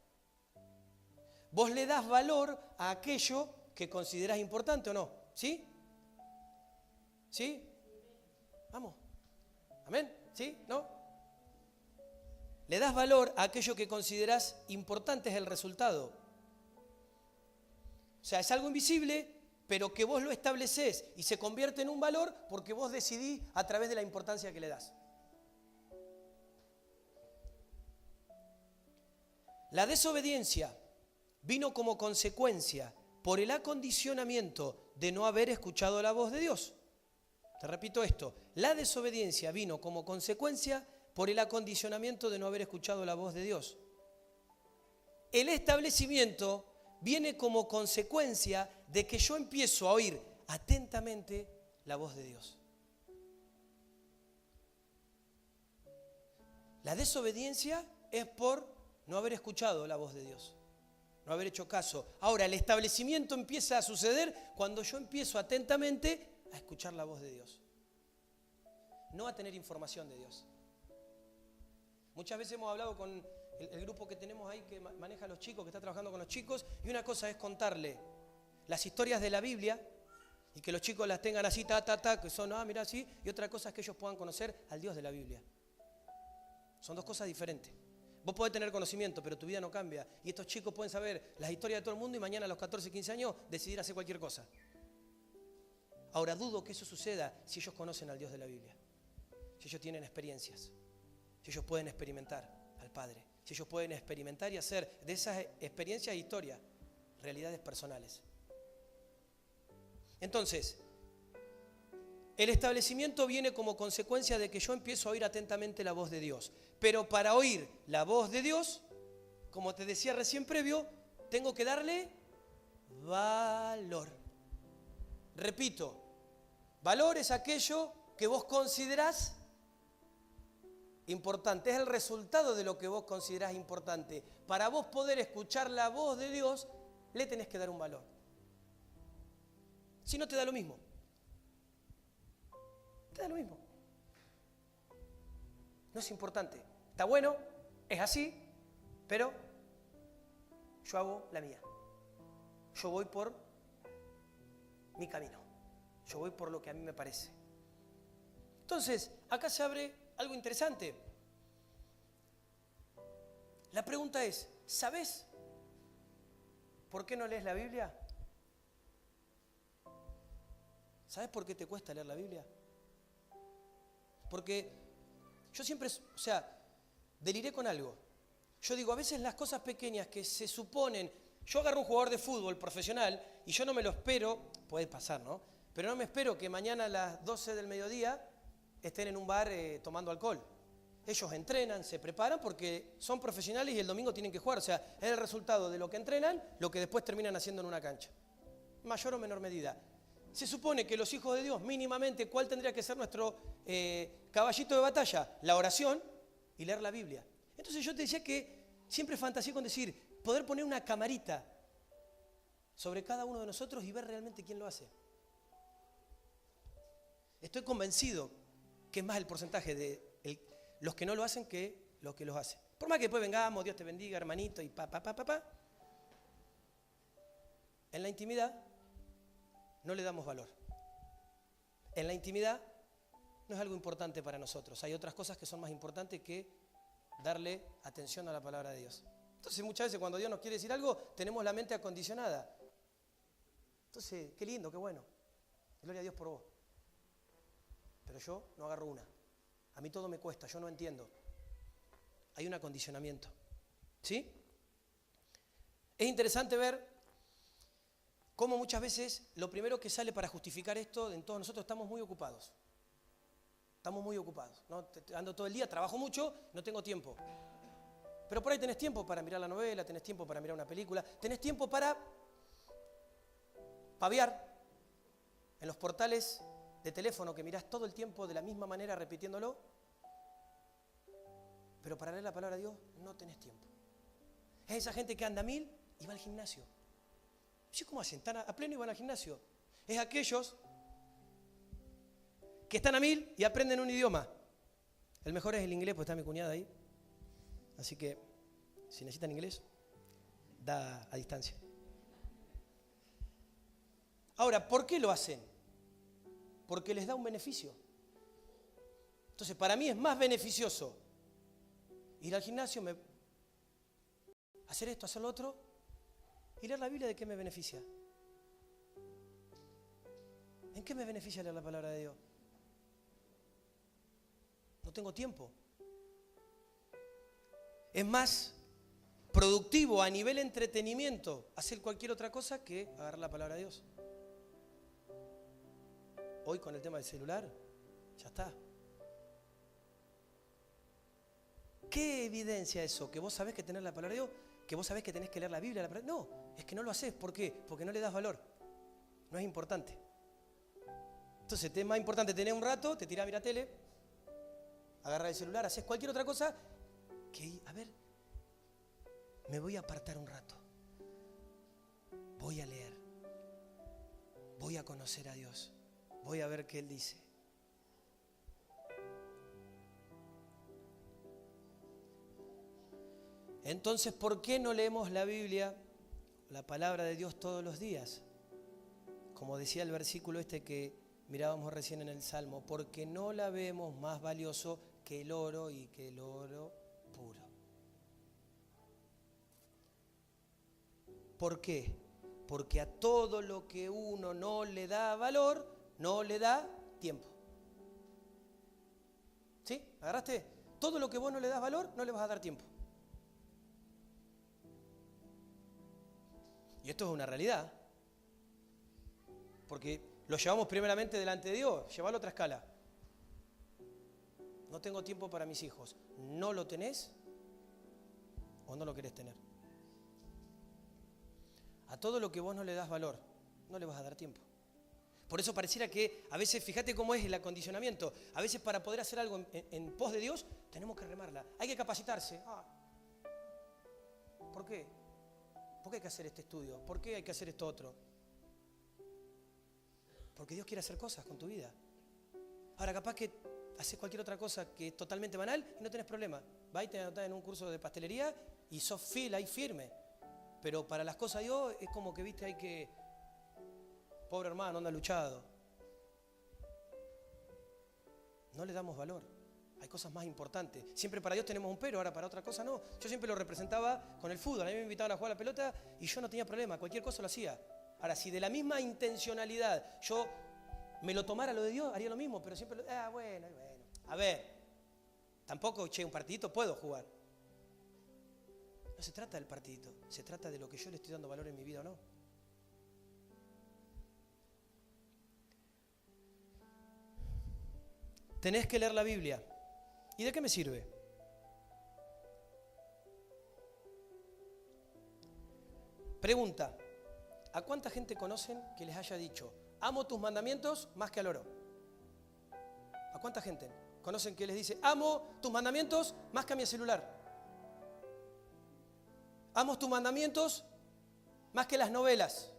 Vos le das valor a aquello que considerás importante o no, ¿sí? ¿Sí? Vamos. ¿Amén? ¿Sí? ¿No? Le das valor a aquello que considerás importante, es el resultado. O sea, es algo invisible, pero que vos lo establecés y se convierte en un valor porque vos decidís a través de la importancia que le das. La desobediencia vino como consecuencia por el acondicionamiento de no haber escuchado la voz de Dios. Te repito esto, la desobediencia vino como consecuencia por el acondicionamiento de no haber escuchado la voz de Dios. El establecimiento viene como consecuencia de que yo empiezo a oír atentamente la voz de Dios. La desobediencia es por no haber escuchado la voz de Dios, no haber hecho caso. Ahora, el establecimiento empieza a suceder cuando yo empiezo atentamente a escuchar la voz de Dios, no a tener información de Dios. Muchas veces hemos hablado con el grupo que tenemos ahí que maneja a los chicos, que está trabajando con los chicos, y una cosa es contarle las historias de la Biblia y que los chicos las tengan así, que son, mira así, y otra cosa es que ellos puedan conocer al Dios de la Biblia. Son dos cosas diferentes. Vos podés tener conocimiento, pero tu vida no cambia. Y estos chicos pueden saber las historias de todo el mundo y mañana a los 14, 15 años decidir hacer cualquier cosa. Ahora dudo que eso suceda si ellos conocen al Dios de la Biblia, si ellos tienen experiencias, si ellos pueden experimentar al Padre, si ellos pueden experimentar y hacer de esas experiencias historia, realidades personales. Entonces, el establecimiento viene como consecuencia de que yo empiezo a oír atentamente la voz de Dios. Pero para oír la voz de Dios, como te decía recién previo, tengo que darle valor. Repito, valor es aquello que vos considerás importante, es el resultado de lo que vos considerás importante. Para vos poder escuchar la voz de Dios, le tenés que dar un valor. Si no, te da lo mismo. Te da lo mismo. No es importante. Está bueno, es así, pero yo hago la mía. Yo voy por mi camino. Yo voy por lo que a mí me parece. Entonces, acá se abre algo interesante. La pregunta es, ¿sabés por qué no lees la Biblia? ¿Sabés por qué te cuesta leer la Biblia? Porque yo siempre, deliré con algo. Yo digo, a veces las cosas pequeñas que se suponen, yo agarro un jugador de fútbol profesional y yo no me lo espero, puede pasar, ¿no? Pero no me espero que mañana a las 12 del mediodía estén en un bar tomando alcohol. Ellos entrenan, se preparan porque son profesionales y el domingo tienen que jugar. O sea, es el resultado de lo que entrenan, lo que después terminan haciendo en una cancha. Mayor o menor medida. Se supone que los hijos de Dios, mínimamente, ¿cuál tendría que ser nuestro caballito de batalla? La oración y leer la Biblia. Entonces yo te decía que siempre fantaseé con decir, poder poner una camarita sobre cada uno de nosotros y ver realmente quién lo hace. Estoy convencido que es más el porcentaje de los que no lo hacen que los que los hacen. Por más que después vengamos, Dios te bendiga, hermanito, y pa. En la intimidad no le damos valor. En la intimidad no es algo importante para nosotros. Hay otras cosas que son más importantes que darle atención a la palabra de Dios. Entonces muchas veces cuando Dios nos quiere decir algo, tenemos la mente acondicionada. Entonces, qué lindo, qué bueno. Gloria a Dios por vos. Pero yo no agarro una. A mí todo me cuesta, yo no entiendo. Hay un acondicionamiento. ¿Sí? Es interesante ver cómo muchas veces lo primero que sale para justificar esto, en todos nosotros estamos muy ocupados. Estamos muy ocupados, ¿no? Ando todo el día, trabajo mucho, no tengo tiempo. Pero por ahí tenés tiempo para mirar la novela, tenés tiempo para mirar una película, tenés tiempo para paviar en los portales de teléfono que mirás todo el tiempo de la misma manera repitiéndolo, pero para leer la palabra de Dios no tenés tiempo. Es esa gente que anda a 1000 y va al gimnasio. ¿Sí? ¿Cómo hacen? Están a pleno y van al gimnasio. Es aquellos que están a 1000 y aprenden un idioma. El mejor es el inglés, pues está mi cuñada ahí. Así que, si necesitan inglés, da a distancia. Ahora, ¿por qué lo hacen? Porque les da un beneficio. Entonces, para mí es más beneficioso ir al gimnasio, hacer esto, hacer lo otro, y leer la Biblia. ¿De qué me beneficia? ¿En qué me beneficia leer la palabra de Dios? No tengo tiempo. Es más productivo a nivel entretenimiento hacer cualquier otra cosa que agarrar la palabra de Dios. Hoy con el tema del celular, ya está. ¿Qué evidencia eso? ¿Que vos sabés que tenés la palabra de Dios? ¿Que vos sabés que tenés que leer la Biblia? No, es que no lo haces. ¿Por qué? Porque no le das valor. No es importante. Entonces, te es más importante tener un rato, te tirás a mirar tele, agarrar el celular, haces cualquier otra cosa, que, a ver, me voy a apartar un rato. Voy a leer. Voy a conocer a Dios. Voy a ver qué Él dice. Entonces, ¿por qué no leemos la Biblia, la palabra de Dios, todos los días? Como decía el versículo este que mirábamos recién en el Salmo, porque no la vemos más valioso que el oro y que el oro puro. ¿Por qué? Porque a todo lo que uno no le da valor, no le da tiempo. ¿Sí? ¿Agarraste? Todo lo que vos no le das valor, no le vas a dar tiempo. Y esto es una realidad. Porque lo llevamos primeramente delante de Dios, llevarlo a otra escala. No tengo tiempo para mis hijos. ¿No lo tenés o no lo querés tener? A todo lo que vos no le das valor, no le vas a dar tiempo. Por eso pareciera que a veces, fíjate cómo es el acondicionamiento, a veces para poder hacer algo en pos de Dios, tenemos que remarla. Hay que capacitarse. ¿Por qué? ¿Por qué hay que hacer este estudio? ¿Por qué hay que hacer esto otro? Porque Dios quiere hacer cosas con tu vida. Ahora, capaz que haces cualquier otra cosa que es totalmente banal y no tenés problema. Vas y te anotás en un curso de pastelería y sos ahí firme. Pero para las cosas de Dios es como que, viste, hay que... Pobre hermano, anda luchado. No le damos valor. Hay cosas más importantes. Siempre para Dios tenemos un pero, ahora para otra cosa no. Yo siempre lo representaba con el fútbol. A mí me invitaban a jugar a la pelota y yo no tenía problema. Cualquier cosa lo hacía. Ahora, si de la misma intencionalidad yo me lo tomara lo de Dios, haría lo mismo. Pero siempre, bueno. A ver, tampoco, un partidito puedo jugar. No se trata del partidito. Se trata de lo que yo le estoy dando valor en mi vida o no. Tenés que leer la Biblia. ¿Y de qué me sirve? Pregunta, ¿a cuánta gente conocen que les haya dicho, amo tus mandamientos más que al oro? ¿A cuánta gente conocen que les dice, amo tus mandamientos más que a mi celular? Amo tus mandamientos más que las novelas.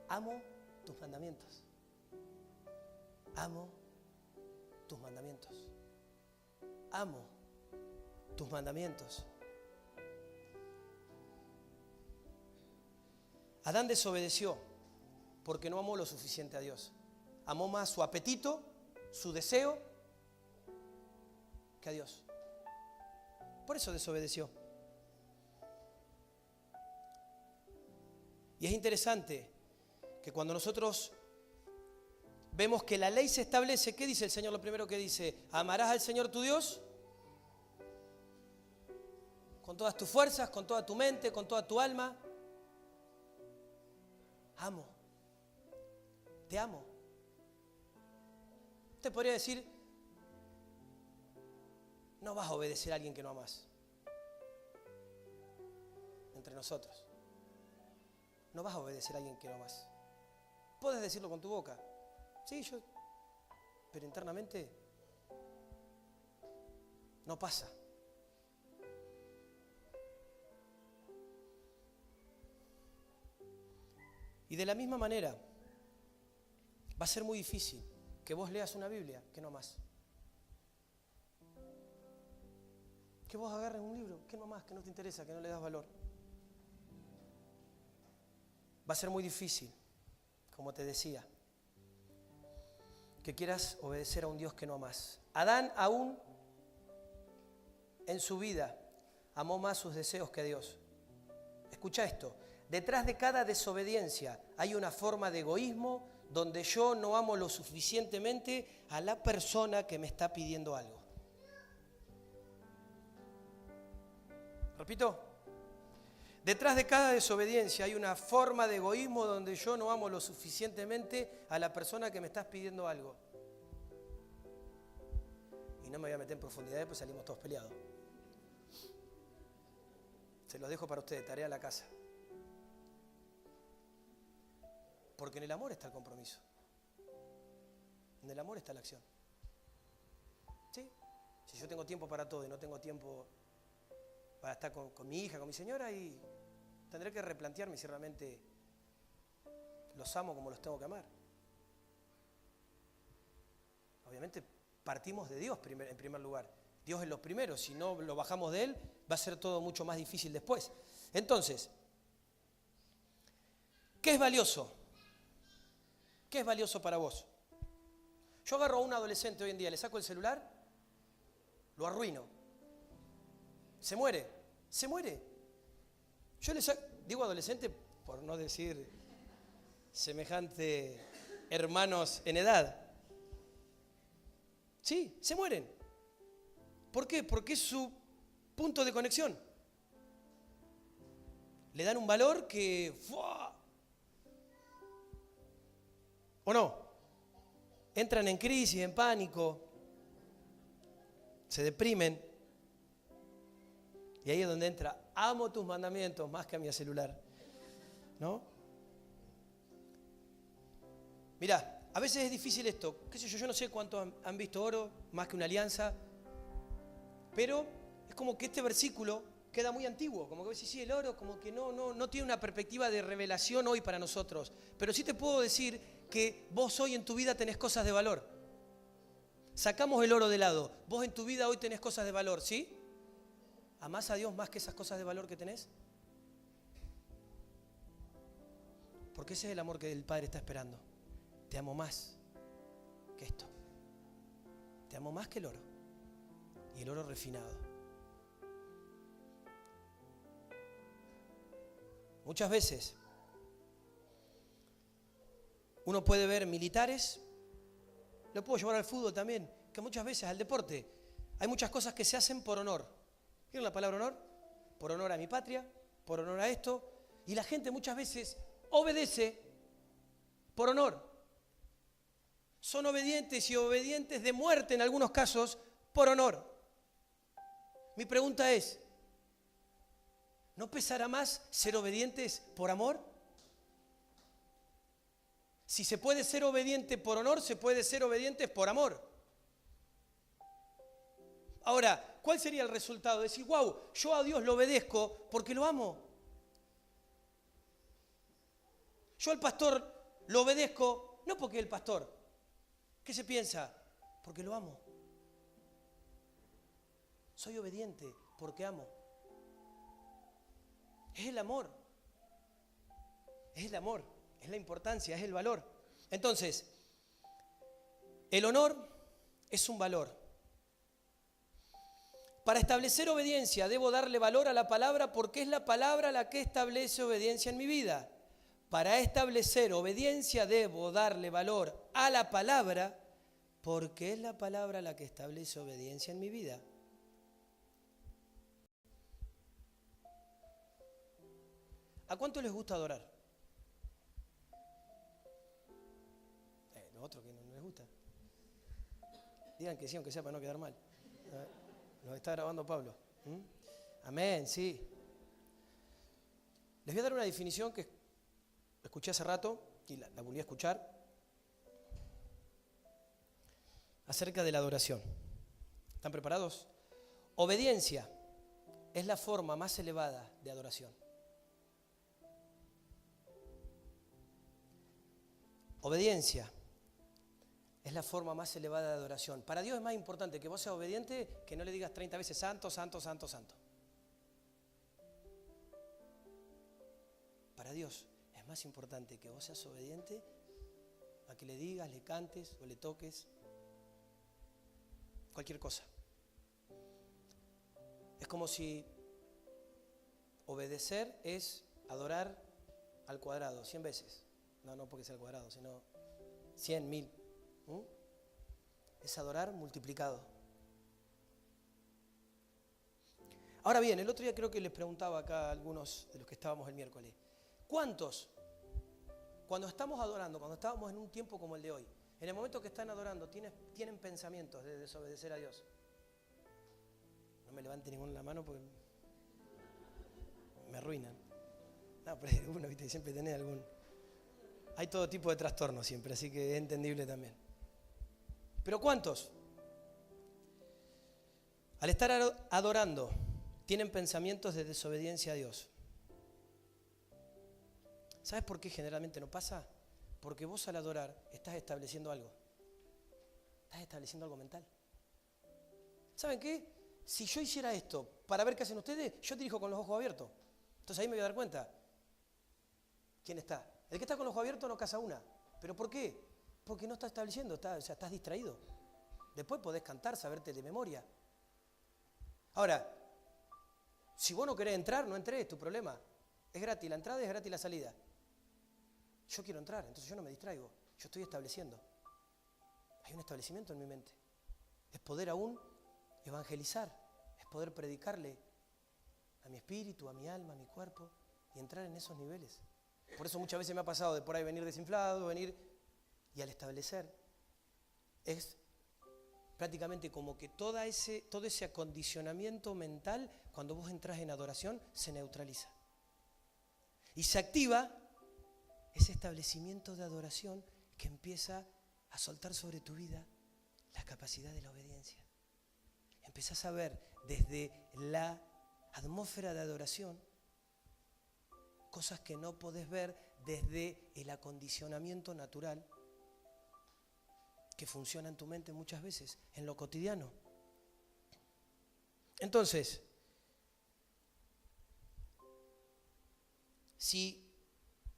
Amo tus mandamientos. Amo tus mandamientos. Amo tus mandamientos. Adán desobedeció porque no amó lo suficiente a Dios. Amó más su apetito, su deseo, que a Dios. Por eso desobedeció. Y es interesante que cuando nosotros vemos que la ley se establece, ¿qué dice el Señor? Lo primero que dice, amarás al Señor tu Dios con todas tus fuerzas, con toda tu mente, con toda tu alma. Amo. Te amo. Usted podría decir, no vas a obedecer a alguien que no amas. Entre nosotros. No vas a obedecer a alguien que no amas. Puedes decirlo con tu boca. Sí, pero internamente no pasa. Y de la misma manera, va a ser muy difícil que vos leas una Biblia que no amás. Que vos agarres un libro que no amás, que no te interesa, que no le das valor. Va a ser muy difícil, como te decía, que quieras obedecer a un Dios que no amás. Adán aún en su vida amó más sus deseos que a Dios. Escucha esto, detrás de cada desobediencia hay una forma de egoísmo donde yo no amo lo suficientemente a la persona que me está pidiendo algo. Repito, detrás de cada desobediencia hay una forma de egoísmo donde yo no amo lo suficientemente a la persona que me estás pidiendo algo. Y no me voy a meter en profundidad, pues salimos todos peleados. Se los dejo para ustedes, tarea a la casa. Porque en el amor está el compromiso. En el amor está la acción. ¿Sí? Si yo tengo tiempo para todo y no tengo tiempo para estar con mi hija, con mi señora, y tendré que replantearme si realmente los amo como los tengo que amar. Obviamente partimos de Dios en primer lugar. Dios es lo primero. Si no lo bajamos de Él, va a ser todo mucho más difícil después. Entonces, ¿qué es valioso? ¿Qué es valioso para vos? Yo agarro a un adolescente hoy en día, le saco el celular, lo arruino. Se muere. Yo le saco, digo adolescente por no decir semejante hermanos en edad. Sí, se mueren. ¿Por qué? Porque es su punto de conexión. Le dan un valor que... ¡fua! ¿O no? Entran en crisis, en pánico, se deprimen. Y ahí es donde entra, amo tus mandamientos más que a mi celular. ¿No? Mirá, a veces es difícil esto. ¿Qué sé yo? Yo no sé cuántos han visto oro, más que una alianza. Pero es como que este versículo queda muy antiguo. Como que decís, sí, el oro como que no tiene una perspectiva de revelación hoy para nosotros. Pero sí te puedo decir que vos hoy en tu vida tenés cosas de valor. Sacamos el oro de lado. Vos en tu vida hoy tenés cosas de valor, ¿sí? ¿Amás a Dios más que esas cosas de valor que tenés? Porque ese es el amor que el Padre está esperando. Te amo más que esto. Te amo más que el oro. Y el oro refinado. Muchas veces uno puede ver militares, lo puedo llevar al fútbol también, que muchas veces al deporte hay muchas cosas que se hacen por honor. ¿Vieron la palabra honor? Por honor a mi patria, por honor a esto. Y la gente muchas veces obedece por honor. Son obedientes y obedientes de muerte en algunos casos por honor. Mi pregunta es, ¿no pesará más ser obedientes por amor? Si se puede ser obediente por honor, se puede ser obediente por amor. Ahora, ¿cuál sería el resultado? Decir, wow, yo a Dios lo obedezco porque lo amo. Yo al pastor lo obedezco, no porque el pastor. ¿Qué se piensa? Porque lo amo. Soy obediente porque amo. Es el amor. Es el amor, es la importancia, es el valor. Entonces, el honor es un valor. Para establecer obediencia debo darle valor a la palabra porque es la palabra la que establece obediencia en mi vida. Para establecer obediencia debo darle valor a la palabra porque es la palabra la que establece obediencia en mi vida. ¿A cuánto les gusta adorar? Los otros que no les gusta. Digan que sí, aunque sea para no quedar mal. Nos está grabando Pablo. Amén, sí. Les voy a dar una definición que escuché hace rato y la volví a escuchar acerca de la adoración. ¿Están preparados? Obediencia es la forma más elevada de adoración. Obediencia es la forma más elevada de adoración. Para Dios es más importante que vos seas obediente que no le digas 30 veces santo, santo, santo, santo. Para Dios es más importante que vos seas obediente a que le digas, le cantes o le toques cualquier cosa. Es como si obedecer es adorar al cuadrado 100 veces. No porque sea al cuadrado, sino 100, 1000. Es adorar multiplicado. Ahora bien, el otro día creo que les preguntaba acá a algunos de los que estábamos el miércoles, ¿cuántos, cuando estamos adorando, cuando estábamos en un tiempo como el de hoy, en el momento que están adorando, tienen pensamientos de desobedecer a Dios? No me levante ninguna la mano porque me arruinan. No, pero uno, viste, siempre tiene algún... Hay todo tipo de trastornos siempre, así que es entendible también. ¿Pero cuántos? Al estar adorando, tienen pensamientos de desobediencia a Dios. ¿Sabes por qué generalmente no pasa? Porque vos al adorar estás estableciendo algo. Estás estableciendo algo mental. ¿Saben qué? Si yo hiciera esto para ver qué hacen ustedes, yo dirijo con los ojos abiertos. Entonces ahí me voy a dar cuenta. ¿Quién está? El que está con los ojos abiertos no caza una. ¿Pero por qué? Porque no está estableciendo, estás distraído. Después podés cantar, saberte de memoria. Ahora, si vos no querés entrar, no entrés, es tu problema. Es gratis la entrada, es gratis la salida. Yo quiero entrar, entonces yo no me distraigo. Yo estoy estableciendo. Hay un establecimiento en mi mente. Es poder aún evangelizar. Es poder predicarle a mi espíritu, a mi alma, a mi cuerpo y entrar en esos niveles. Por eso muchas veces me ha pasado de por ahí venir desinflado, y al establecer es prácticamente como que todo ese acondicionamiento mental, cuando vos entras en adoración, se neutraliza. Y se activa ese establecimiento de adoración que empieza a soltar sobre tu vida la capacidad de la obediencia. Empezás a ver desde la atmósfera de adoración cosas que no podés ver desde el acondicionamiento natural que funciona en tu mente muchas veces, en lo cotidiano. Entonces, si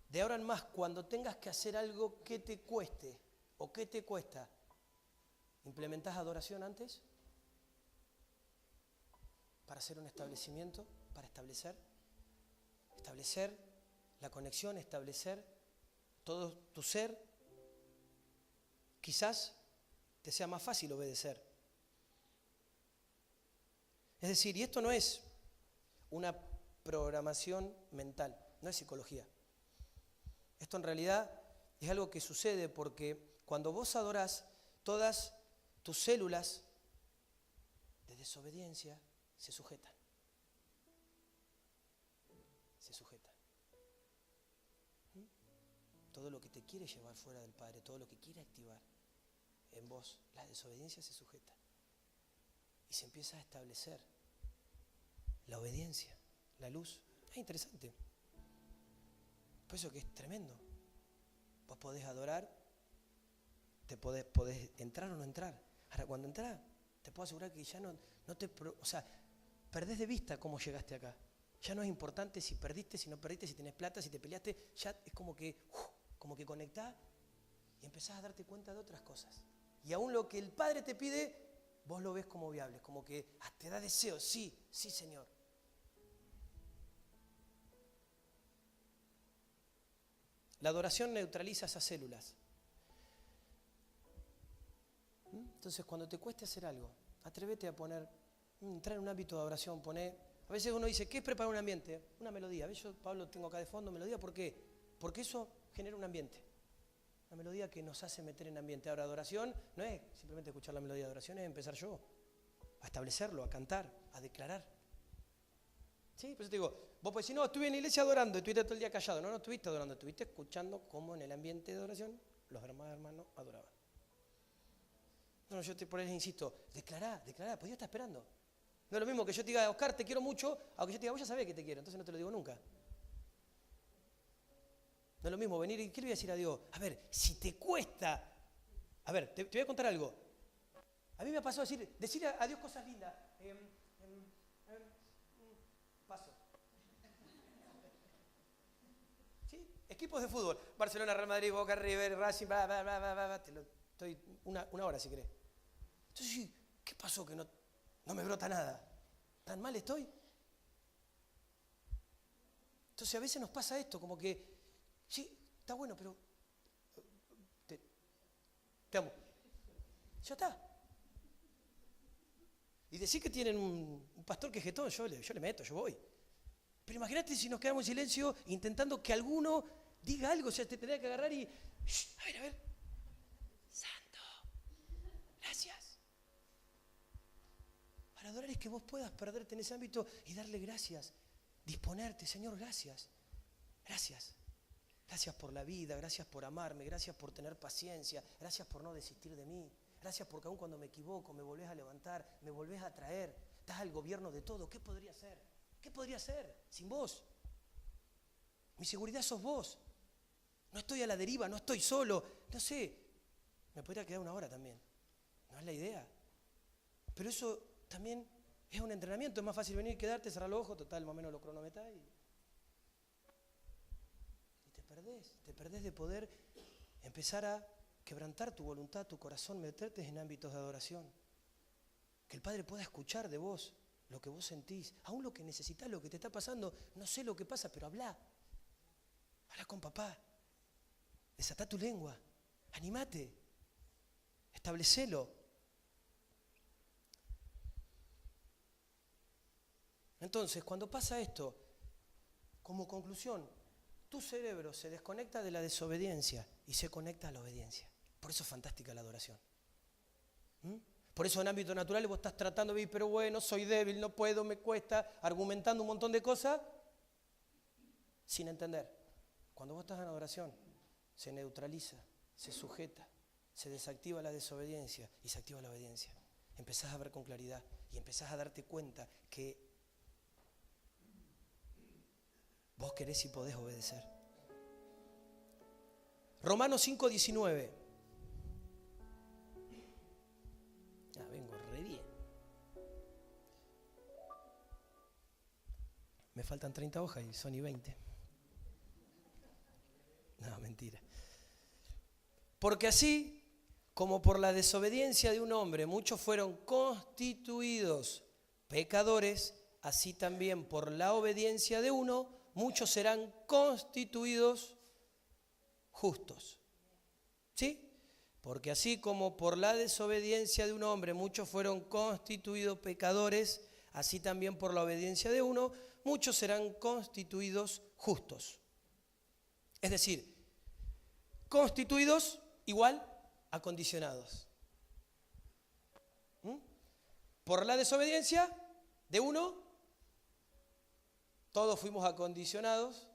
de ahora en más, cuando tengas que hacer algo que te cueste o que te cuesta, ¿implementás adoración antes? Para hacer un establecimiento, para establecer la conexión, establecer todo tu ser. Quizás te sea más fácil obedecer. Es decir, y esto no es una programación mental, no es psicología. Esto en realidad es algo que sucede porque cuando vos adorás, todas tus células de desobediencia se sujetan. Se sujetan. Todo lo que te quiere llevar fuera del Padre, todo lo que quiere activar en vos, la desobediencia se sujeta. Y se empieza a establecer la obediencia, la luz. Es interesante. Por eso que es tremendo. Vos podés adorar, podés entrar o no entrar. Ahora, cuando entrás, te puedo asegurar que ya no te... O sea, perdés de vista cómo llegaste acá. Ya no es importante si perdiste, si no perdiste, si tenés plata, si te peleaste. Ya es como que conectás y empezás a darte cuenta de otras cosas. Y aún lo que el Padre te pide, vos lo ves como viable, como que te da deseo. Sí, sí, Señor. La adoración neutraliza esas células. Entonces, cuando te cueste hacer algo, atrévete a entrar en un ámbito de adoración, a veces uno dice, ¿qué es preparar un ambiente? Una melodía. ¿Ves? Yo, Pablo, tengo acá de fondo melodía. ¿Por qué? Porque eso genera un ambiente. Una melodía que nos hace meter en ambiente. Ahora, adoración no es simplemente escuchar la melodía de adoración, es empezar yo a establecerlo, a cantar, a declarar. ¿Sí? Por eso te digo, vos podés decir, no, estuve en la iglesia adorando, estuviste todo el día callado. No estuviste adorando, estuviste escuchando cómo en el ambiente de adoración los hermanos adoraban. No, yo por eso insisto, declará, pues Dios está esperando. No es lo mismo que yo te diga, Oscar, te quiero mucho, aunque yo te diga, vos ya sabés que te quiero, entonces no te lo digo nunca. No es lo mismo venir y, ¿qué le voy a decir a Dios? A ver, si te cuesta... A ver, te voy a contar algo. A mí me ha pasado decir a Dios cosas lindas. Paso. ¿Sí? Equipos de fútbol. Barcelona, Real Madrid, Boca, River, Racing, estoy una hora si querés. Entonces, ¿qué pasó que no me brota nada? ¿Tan mal estoy? Entonces a veces nos pasa esto, como que, sí, está bueno, pero te amo. Ya está. Y decir que tienen un pastor que es jetón, yo le meto, yo voy. Pero imagínate si nos quedamos en silencio intentando que alguno diga algo, o sea, te tendría que agarrar y... a ver. Santo, gracias. Para adorar es que vos puedas perderte en ese ámbito y darle gracias. Disponerte, Señor, gracias. Gracias. Gracias por la vida, gracias por amarme, gracias por tener paciencia, gracias por no desistir de mí. Gracias porque aun cuando me equivoco me volvés a levantar, me volvés a traer. Estás al gobierno de todo. ¿Qué podría ser? ¿Qué podría ser sin vos? Mi seguridad sos vos. No estoy a la deriva, no estoy solo. No sé, me podría quedar una hora también. No es la idea. Pero eso también es un entrenamiento. Es más fácil venir, quedarte, cerrar los ojos, total, más o menos lo cronometrás y te perdés de poder empezar a quebrantar tu voluntad, tu corazón, meterte en ámbitos de adoración. Que el Padre pueda escuchar de vos lo que vos sentís, aún lo que necesitas, lo que te está pasando. No sé lo que pasa, pero habla con papá. Desatá tu lengua, animate, establecelo. Entonces, cuando pasa esto, como conclusión, tu cerebro se desconecta de la desobediencia y se conecta a la obediencia. Por eso es fantástica la adoración. Por eso en ámbito natural vos estás tratando de vivir, pero bueno, soy débil, no puedo, me cuesta, argumentando un montón de cosas sin entender. Cuando vos estás en adoración, se neutraliza, se sujeta, se desactiva la desobediencia y se activa la obediencia. Empezás a ver con claridad y empezás a darte cuenta que vos querés y podés obedecer. Romanos 5:19. Vengo re bien. Me faltan 30 hojas y son y 20. No, mentira. Porque así como por la desobediencia de un hombre muchos fueron constituidos pecadores, así también por la obediencia de uno muchos serán constituidos justos. ¿Sí? Porque así como por la desobediencia de un hombre muchos fueron constituidos pecadores, así también por la obediencia de uno muchos serán constituidos justos. Es decir, constituidos igual acondicionados. Por la desobediencia de uno, todos fuimos acondicionados,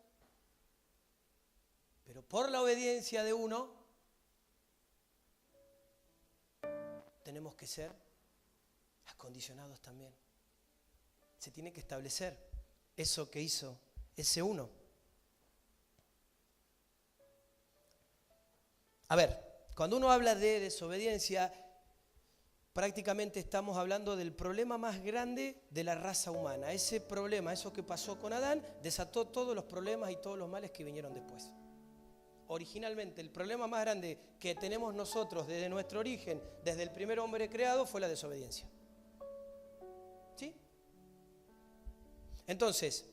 pero por la obediencia de uno, tenemos que ser acondicionados también. Se tiene que establecer eso que hizo ese uno. A ver, cuando uno habla de desobediencia, prácticamente estamos hablando del problema más grande de la raza humana. Ese problema, eso que pasó con Adán, desató todos los problemas y todos los males que vinieron después. Originalmente, el problema más grande que tenemos nosotros desde nuestro origen, desde el primer hombre creado, fue la desobediencia. ¿Sí? Entonces,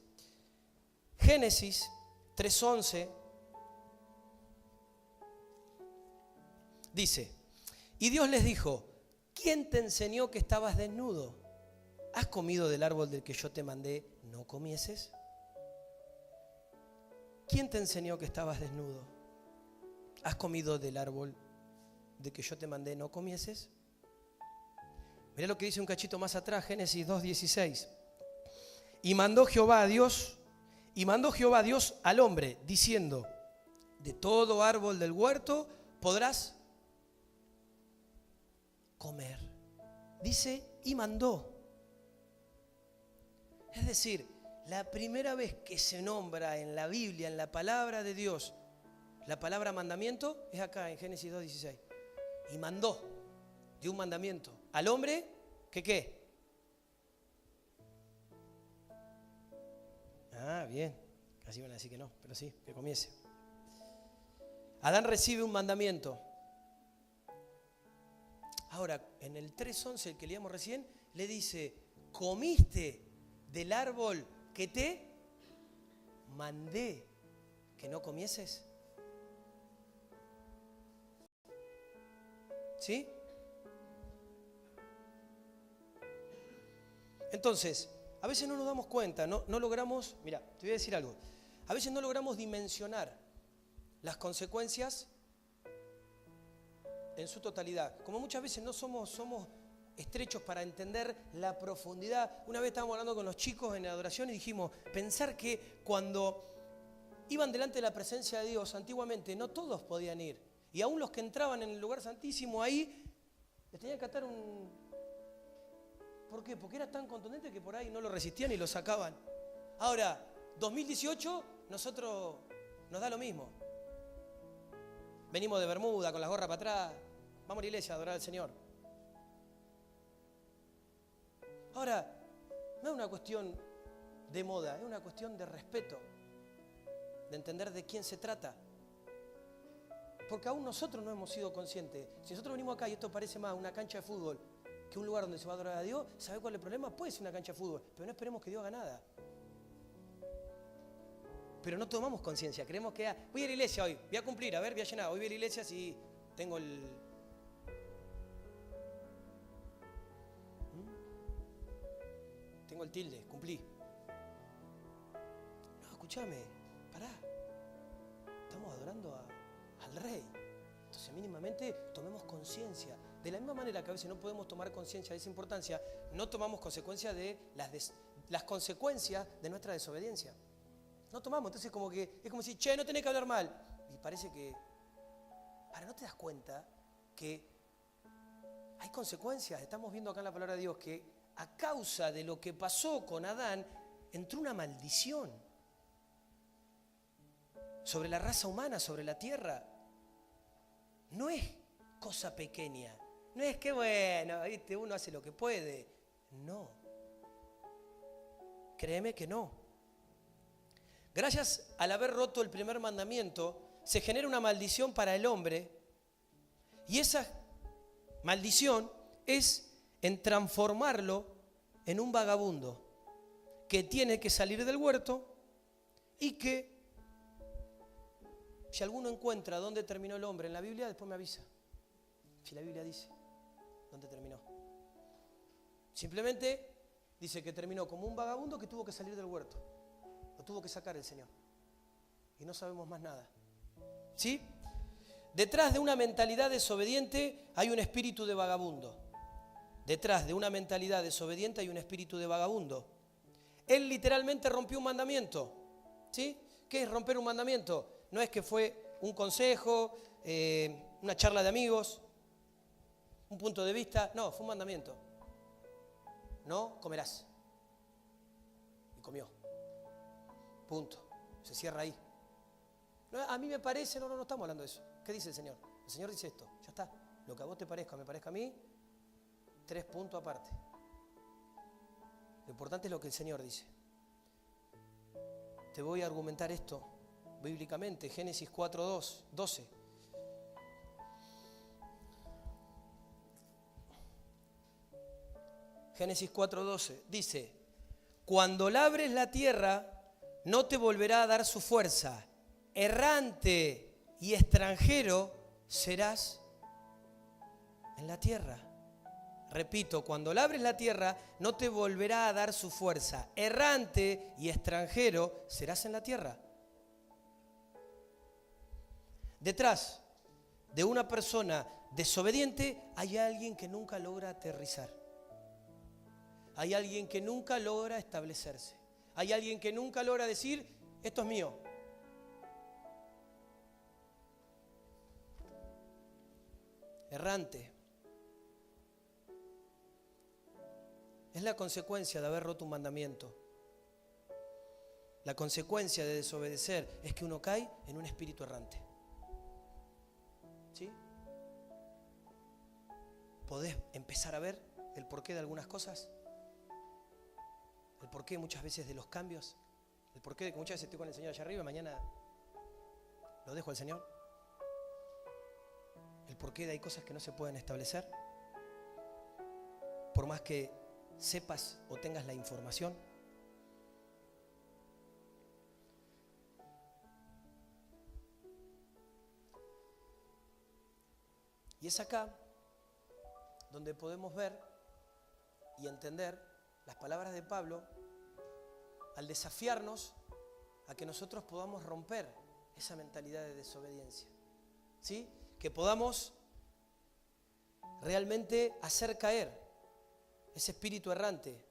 Génesis 3:11 dice, y Dios les dijo, ¿quién te enseñó que estabas desnudo? ¿Has comido del árbol del que yo te mandé no comieses? ¿Quién te enseñó que estabas desnudo? ¿Has comido del árbol de que yo te mandé no comieses? Mirá lo que dice un cachito más atrás, Génesis 2:16. Y mandó Jehová a Dios al hombre, diciendo, de todo árbol del huerto podrás comer. Dice, y mandó. Es decir, la primera vez que se nombra en la Biblia, en la palabra de Dios, la palabra mandamiento, es acá en Génesis 2:16. Y mandó, dio un mandamiento al hombre, ¿que qué? Ah, bien, casi van a decir que no, pero sí, que comiese. Adán recibe un mandamiento. Ahora, en el 3:11, el que leíamos recién, le dice, ¿comiste del árbol que te mandé que no comieses? ¿Sí? Entonces, a veces no nos damos cuenta, no logramos, mira, te voy a decir algo, a veces no logramos dimensionar las consecuencias en su totalidad. Como muchas veces no somos estrechos para entender la profundidad. Una vez estábamos hablando con los chicos en la adoración y dijimos, pensar que cuando iban delante de la presencia de Dios, antiguamente no todos podían ir. Y aún los que entraban en el lugar santísimo ahí, les tenían que atar un... ¿Por qué? Porque era tan contundente que por ahí no lo resistían y lo sacaban. Ahora, 2018, nosotros nos da lo mismo. Venimos de Bermuda, con las gorras para atrás. Vamos a la iglesia a adorar al Señor. Ahora, no es una cuestión de moda, es una cuestión de respeto, de entender de quién se trata. Porque aún nosotros no hemos sido conscientes. Si nosotros venimos acá y esto parece más una cancha de fútbol que un lugar donde se va a adorar a Dios, ¿sabe cuál es el problema? Puede ser una cancha de fútbol, pero no esperemos que Dios haga nada. Pero no tomamos conciencia, creemos que voy a la iglesia hoy, voy a cumplir, a ver, voy a llenar, hoy voy a la iglesia si tengo el... Tengo el tilde, cumplí. No, escúchame, pará. Estamos adorando al Rey. Entonces mínimamente tomemos conciencia De la misma manera que a veces no podemos tomar conciencia de esa importancia, no tomamos consecuencia de las consecuencias de nuestra desobediencia. No tomamos, entonces como que es como si, che, no tenés que hablar mal. Y parece que, ahora, ¿no te das cuenta que hay consecuencias? Estamos viendo acá en la palabra de Dios que a causa de lo que pasó con Adán, entró una maldición sobre la raza humana, sobre la tierra. No es cosa pequeña. No es que, bueno, ¿viste? Uno hace lo que puede. No. Créeme que no. Gracias al haber roto el primer mandamiento, se genera una maldición para el hombre. Y esa maldición es en transformarlo en un vagabundo que tiene que salir del huerto y que, si alguno encuentra dónde terminó el hombre en la Biblia, después me avisa. Si la Biblia dice dónde terminó. Simplemente dice que terminó como un vagabundo que tuvo que salir del huerto. Lo tuvo que sacar el Señor. Y no sabemos más nada. ¿Sí? Detrás de una mentalidad desobediente hay un espíritu de vagabundo. Detrás de una mentalidad desobediente hay un espíritu de vagabundo. Él literalmente rompió un mandamiento. ¿Sí? ¿Qué es romper un mandamiento? No es que fue un consejo, una charla de amigos, un punto de vista. No, fue un mandamiento. No comerás. Y comió. Punto. Se cierra ahí. No, a mí me parece, no estamos hablando de eso. ¿Qué dice el Señor? El Señor dice esto. Ya está. Lo que a vos te parezca, me parezca a mí, 3 puntos aparte. Lo importante es lo que el Señor dice. Te voy a argumentar esto bíblicamente. Génesis 4:12. Génesis 4:12 dice: cuando labres la tierra, no te volverá a dar su fuerza. Errante y extranjero serás en la tierra. Repito, cuando labres la tierra, no te volverá a dar su fuerza. Errante y extranjero serás en la tierra. Detrás de una persona desobediente hay alguien que nunca logra aterrizar. Hay alguien que nunca logra establecerse. Hay alguien que nunca logra decir, esto es mío. Errante. Es la consecuencia de haber roto un mandamiento. La consecuencia de desobedecer es que uno cae en un espíritu errante. ¿Sí? ¿Podés empezar a ver el porqué de algunas cosas? El porqué muchas veces de los cambios. El porqué de que muchas veces estoy con el Señor allá arriba y mañana lo dejo al Señor. El porqué de hay cosas que no se pueden establecer. Por más que sepas o tengas la información. Y es acá donde podemos ver y entender las palabras de Pablo al desafiarnos a que nosotros podamos romper esa mentalidad de desobediencia. ¿Sí? Que podamos realmente hacer caer ese espíritu errante.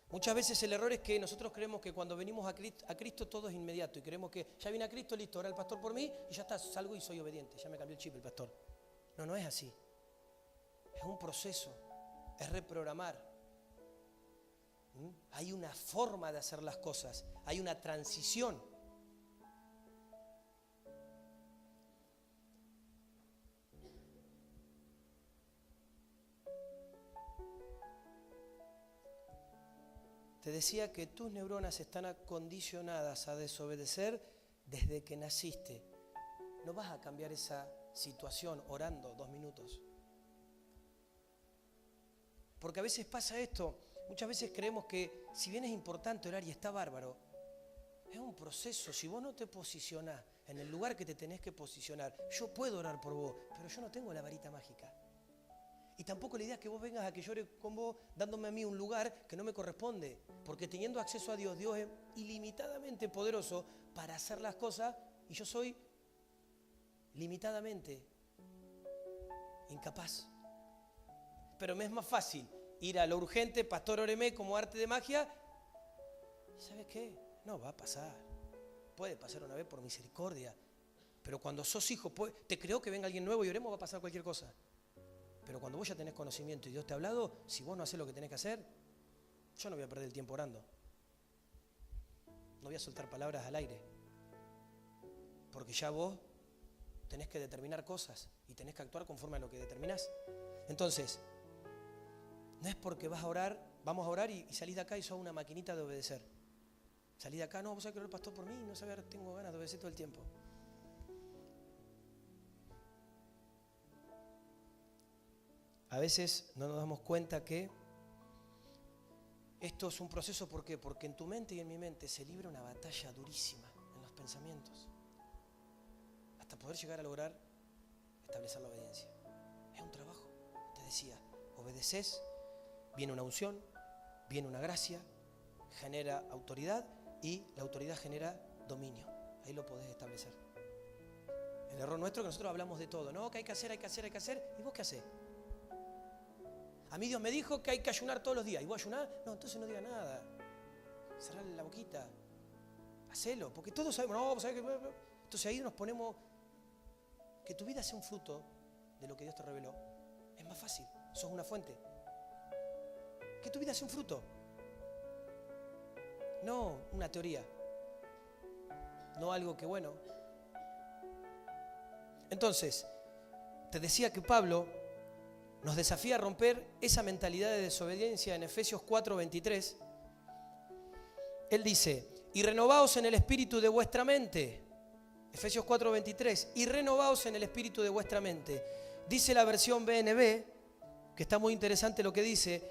Muchas veces el error es que nosotros creemos que cuando venimos a Cristo todo es inmediato y creemos que ya vine a Cristo, listo, ahora el pastor por mí y ya está, salgo y soy obediente, ya me cambió el chip el pastor. No es así. Es un proceso, es reprogramar. Hay una forma de hacer las cosas, hay una transición. Te decía que tus neuronas están acondicionadas a desobedecer desde que naciste. No vas a cambiar esa situación orando 2 minutos. Porque a veces pasa esto. Muchas veces creemos que si bien es importante orar y está bárbaro, es un proceso. Si vos no te posicionás en el lugar que te tenés que posicionar, yo puedo orar por vos, pero yo no tengo la varita mágica. Y tampoco la idea es que vos vengas a que llore con vos dándome a mí un lugar que no me corresponde. Porque teniendo acceso a Dios, Dios es ilimitadamente poderoso para hacer las cosas y yo soy limitadamente incapaz. Pero me es más fácil ir a lo urgente, pastor, óreme como arte de magia. ¿Sabes qué? No va a pasar. Puede pasar una vez por misericordia. Pero cuando sos hijo, te creo que venga alguien nuevo y oremos, va a pasar cualquier cosa. Pero cuando vos ya tenés conocimiento y Dios te ha hablado, si vos no hacés lo que tenés que hacer, yo no voy a perder el tiempo orando. No voy a soltar palabras al aire. Porque ya vos tenés que determinar cosas y tenés que actuar conforme a lo que determinás. Entonces, no es porque vas a orar, vamos a orar y salís de acá y sos una maquinita de obedecer. Salís de acá, no, vos sabés que oró el pastor por mí, no sabés, tengo ganas de obedecer todo el tiempo. A veces no nos damos cuenta que esto es un proceso, ¿por qué? Porque en tu mente y en mi mente se libra una batalla durísima en los pensamientos. Hasta poder llegar a lograr establecer la obediencia. Es un trabajo. Te decía, obedeces, viene una unción, viene una gracia, genera autoridad y la autoridad genera dominio. Ahí lo podés establecer. El error nuestro es que nosotros hablamos de todo, ¿no? Que hay que hacer, hay que hacer, hay que hacer. ¿Y vos qué hacés? A mí Dios me dijo que hay que ayunar todos los días. ¿Y vos ayunás? No, entonces no digas nada. Cerrá la boquita. Hacelo, porque todos sabemos, no, ¿sabés qué? Entonces ahí nos ponemos, que tu vida sea un fruto de lo que Dios te reveló. Es más fácil, sos una fuente. Que tu vida sea un fruto. No una teoría. No algo que bueno. Entonces, te decía que Pablo nos desafía a romper esa mentalidad de desobediencia en Efesios 4:23. Él dice, y renovaos en el espíritu de vuestra mente. Efesios 4:23, y renovaos en el espíritu de vuestra mente. Dice la versión BNB, que está muy interesante lo que dice,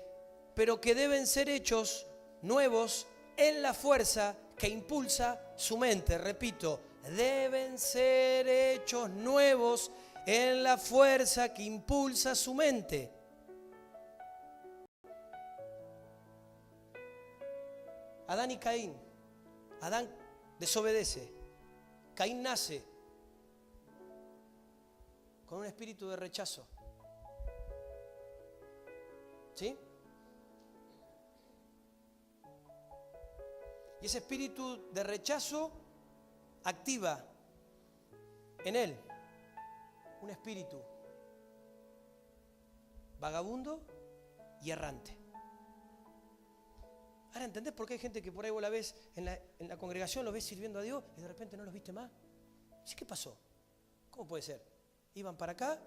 pero que deben ser hechos nuevos en la fuerza que impulsa su mente. Repito, deben ser hechos nuevos en la fuerza que impulsa su mente. Adán y Caín. Adán desobedece. Caín nace con un espíritu de rechazo. ¿Sí? Y ese espíritu de rechazo activa en él un espíritu vagabundo y errante. Ahora, ¿entendés por qué hay gente que por ahí vos la ves en la congregación, los ves sirviendo a Dios y de repente no los viste más? ¿Sí? ¿Qué pasó? ¿Cómo puede ser? Iban para acá.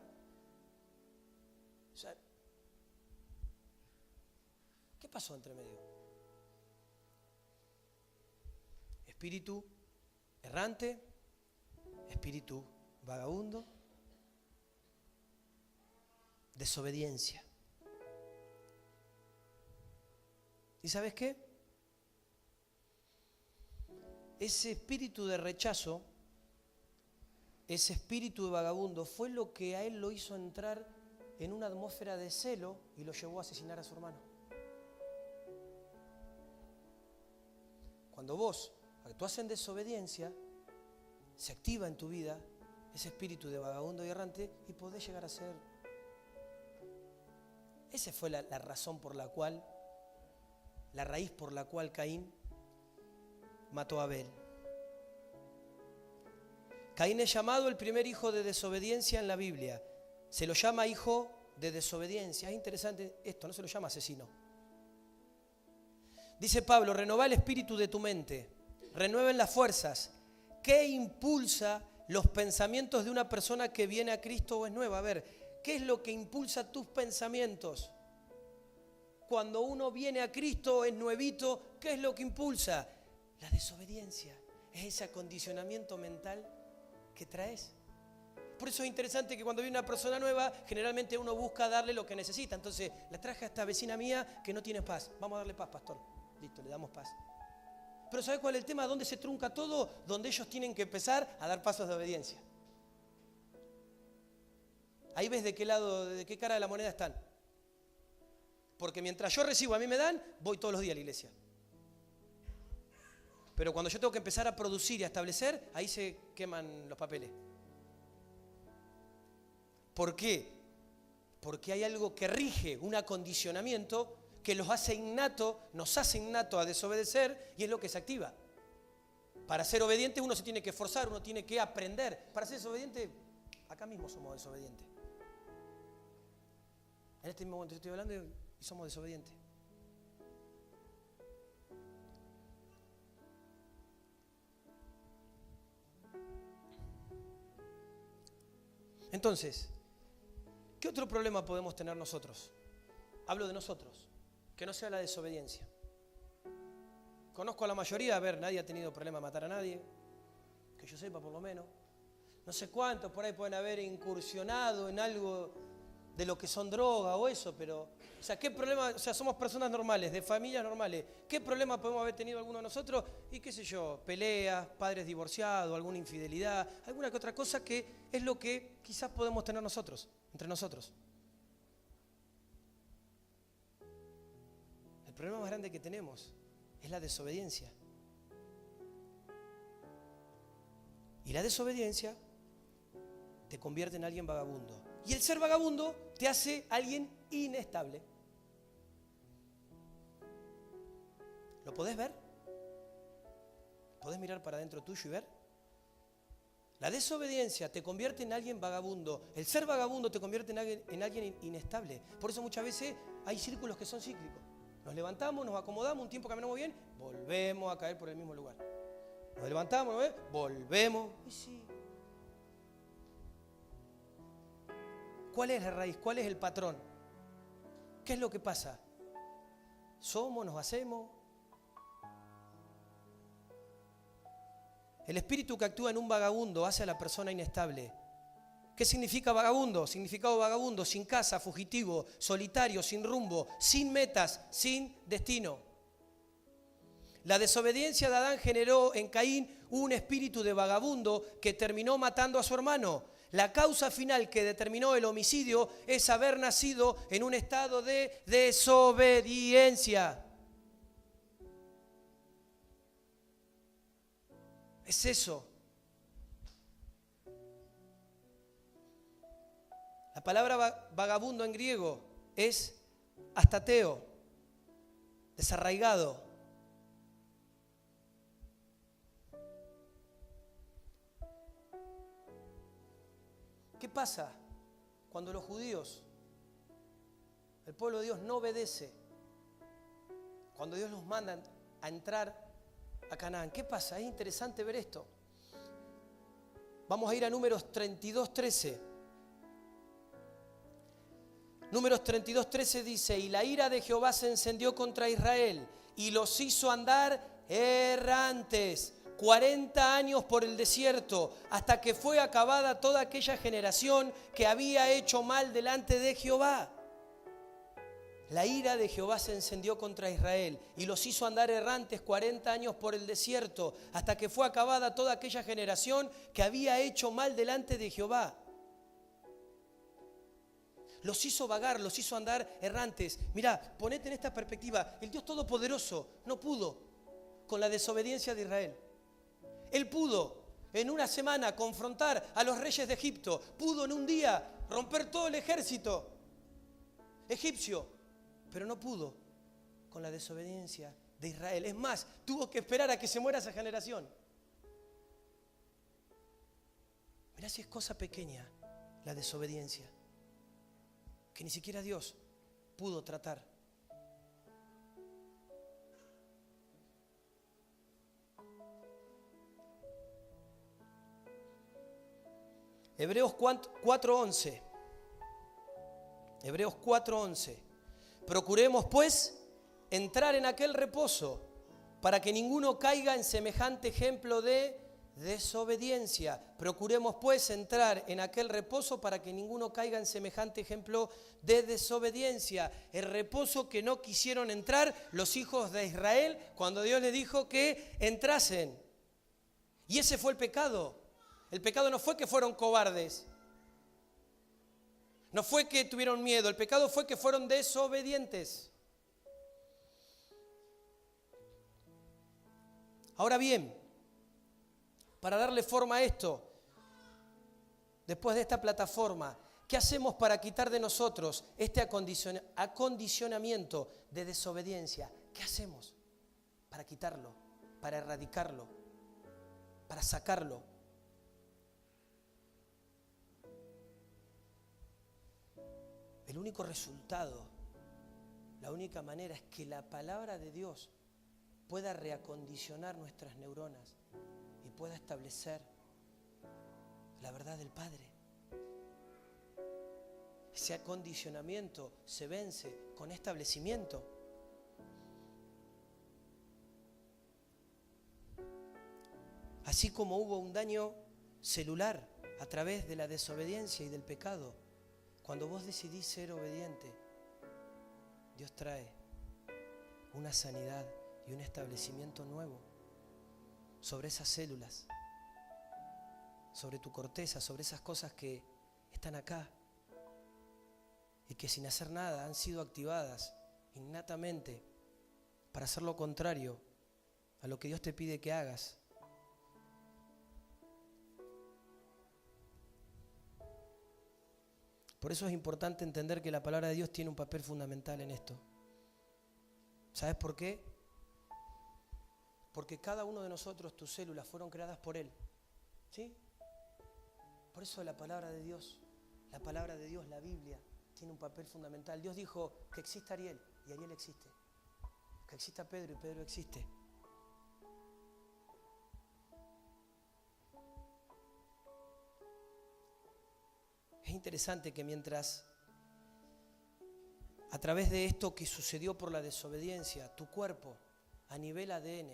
O sea, ¿qué pasó entre medio? Espíritu errante, espíritu vagabundo, desobediencia. ¿Y sabes qué? Ese espíritu de rechazo, ese espíritu de vagabundo, fue lo que a él lo hizo entrar en una atmósfera de celo y lo llevó a asesinar a su hermano. Cuando vos actúas en desobediencia, se activa en tu vida ese espíritu de vagabundo y errante y podés llegar a ser. Esa fue la razón por la cual, la raíz por la cual Caín mató a Abel. Caín es llamado el primer hijo de desobediencia en la Biblia. Se lo llama hijo de desobediencia. Es interesante esto, no se lo llama asesino. Dice Pablo, renueva el espíritu de tu mente, renueven las fuerzas. ¿Qué impulsa los pensamientos de una persona que viene a Cristo o es nueva? A ver, ¿qué es lo que impulsa tus pensamientos? Cuando uno viene a Cristo, es nuevito, ¿qué es lo que impulsa? La desobediencia. Es ese acondicionamiento mental que traes. Por eso es interesante que cuando viene una persona nueva, generalmente uno busca darle lo que necesita. Entonces, la traje a esta vecina mía que no tiene paz. Vamos a darle paz, pastor. Listo, le damos paz. Pero ¿sabes cuál es el tema? ¿Dónde se trunca todo? Donde ellos tienen que empezar a dar pasos de obediencia. Ahí ves de qué lado, de qué cara de la moneda están. Porque mientras yo recibo, a mí me dan, voy todos los días a la iglesia. Pero cuando yo tengo que empezar a producir y a establecer, ahí se queman los papeles. ¿Por qué? Porque hay algo que rige, un acondicionamiento que nos hace innato a desobedecer, y es lo que se activa. Para ser obediente uno se tiene que esforzar, uno tiene que aprender. Para ser desobediente, acá mismo somos desobedientes. En este mismo momento estoy hablando y somos desobedientes. Entonces, ¿qué otro problema podemos tener nosotros? Hablo de nosotros, que no sea la desobediencia. Conozco a la mayoría, nadie ha tenido problema de matar a nadie, que yo sepa por lo menos. No sé cuántos por ahí pueden haber incursionado en algo de lo que son drogas o eso, pero, ¿qué problema? Somos personas normales, de familias normales. ¿Qué problema podemos haber tenido alguno de nosotros? Y qué sé yo, peleas, padres divorciados, alguna infidelidad, alguna que otra cosa que es lo que quizás podemos tener nosotros, entre nosotros. El problema más grande que tenemos es la desobediencia. Y la desobediencia te convierte en alguien vagabundo. Y el ser vagabundo te hace alguien inestable. ¿Lo podés ver? ¿Podés mirar para adentro tuyo y ver? La desobediencia te convierte en alguien vagabundo. El ser vagabundo te convierte en alguien inestable. Por eso muchas veces hay círculos que son cíclicos. Nos levantamos, nos acomodamos, un tiempo caminamos bien, volvemos a caer por el mismo lugar. Nos levantamos, volvemos. Y sí. ¿Cuál es la raíz? ¿Cuál es el patrón? ¿Qué es lo que pasa? ¿Somos? ¿Nos hacemos? El espíritu que actúa en un vagabundo hace a la persona inestable. ¿Qué significa vagabundo? Significado vagabundo, sin casa, fugitivo, solitario, sin rumbo, sin metas, sin destino. La desobediencia de Adán generó en Caín un espíritu de vagabundo que terminó matando a su hermano. La causa final que determinó el homicidio es haber nacido en un estado de desobediencia. Es eso. La palabra vagabundo en griego es astateo, desarraigado. ¿Qué pasa cuando los judíos, el pueblo de Dios, no obedece? Cuando Dios los manda a entrar a Canaán. ¿Qué pasa? Es interesante ver esto. Vamos a ir a Números 32:13. Números 32:13 dice: y la ira de Jehová se encendió contra Israel y los hizo andar errantes 40 años por el desierto, hasta que fue acabada toda aquella generación que había hecho mal delante de Jehová. La ira de Jehová se encendió contra Israel y los hizo andar errantes 40 años por el desierto, hasta que fue acabada toda aquella generación que había hecho mal delante de Jehová. Los hizo vagar, los hizo andar errantes. Mirá, ponete en esta perspectiva. El Dios Todopoderoso no pudo con la desobediencia de Israel. Él pudo en una semana confrontar a los reyes de Egipto. Pudo en un día romper todo el ejército egipcio. Pero no pudo con la desobediencia de Israel. Es más, tuvo que esperar a que se muera esa generación. Mirá si es cosa pequeña la desobediencia, que ni siquiera Dios pudo tratar. Hebreos 4:11. Hebreos 4:11. Procuremos, pues, entrar en aquel reposo, para que ninguno caiga en semejante ejemplo de desobediencia. Procuremos, pues, entrar en aquel reposo para que ninguno caiga en semejante ejemplo de desobediencia. El reposo que no quisieron entrar los hijos de Israel cuando Dios les dijo que entrasen. Y ese fue el pecado. El pecado no fue que fueron cobardes. No fue que tuvieron miedo, el pecado fue que fueron desobedientes. Ahora bien, para darle forma a esto, después de esta plataforma, ¿Qué hacemos para quitar de nosotros este acondicionamiento de desobediencia? ¿Qué hacemos para quitarlo, para erradicarlo, para sacarlo? El único resultado, la única manera es que la palabra de Dios pueda reacondicionar nuestras neuronas y pueda establecer la verdad del Padre. Ese acondicionamiento se vence con establecimiento. Así como hubo un daño celular a través de la desobediencia y del pecado, cuando vos decidís ser obediente, Dios trae una sanidad y un establecimiento nuevo sobre esas células, sobre tu corteza, sobre esas cosas que están acá y que sin hacer nada han sido activadas innatamente para hacer lo contrario a lo que Dios te pide que hagas. Por eso es importante entender que la palabra de Dios tiene un papel fundamental en esto. ¿Sabes por qué? Porque cada uno de nosotros, tus células, fueron creadas por Él. ¿Sí? Por eso la palabra de Dios, la Biblia, tiene un papel fundamental. Dios dijo que exista Ariel, y Ariel existe. Que exista Pedro, y Pedro existe. Es interesante que mientras, a través de esto que sucedió por la desobediencia, tu cuerpo, a nivel ADN,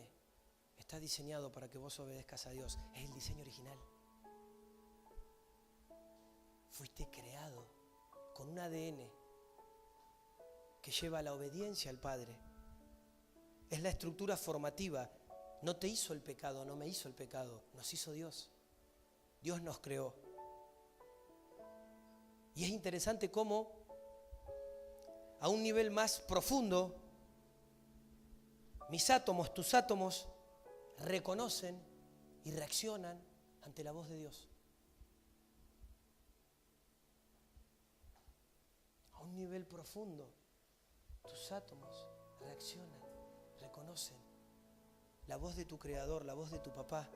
está diseñado para que vos obedezcas a Dios. Es el diseño original. Fuiste creado con un ADN que lleva a la obediencia al Padre. Es la estructura formativa. No te hizo el pecado, no me hizo el pecado, nos hizo Dios. Dios nos creó. Y es interesante cómo, a un nivel más profundo, mis átomos, tus átomos, reconocen y reaccionan ante la voz de Dios. A un nivel profundo, tus átomos reaccionan, reconocen la voz de tu Creador, la voz de tu papá.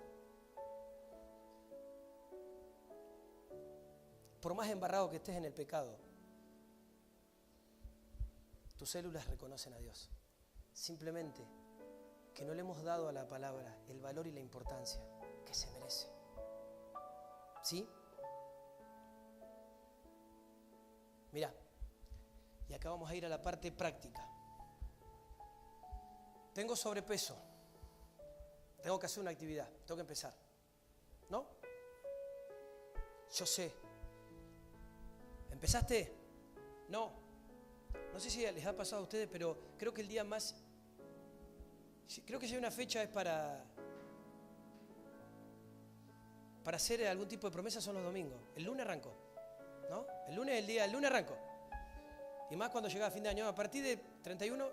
Por más embarrado que estés en el pecado, tus células reconocen a Dios. Simplemente que no le hemos dado a la palabra el valor y la importancia que se merece. ¿Sí? Mirá, y acá vamos a ir a la parte práctica. Tengo sobrepeso. Tengo que hacer una actividad. Tengo que empezar. ¿No? Yo sé. ¿Empezaste? No. No sé si les ha pasado a ustedes, pero creo que el día más... Creo que si hay una fecha es para hacer algún tipo de promesa son los domingos. El lunes arranco, ¿no? El lunes arranco. Y más cuando llega a fin de año. A partir de 31,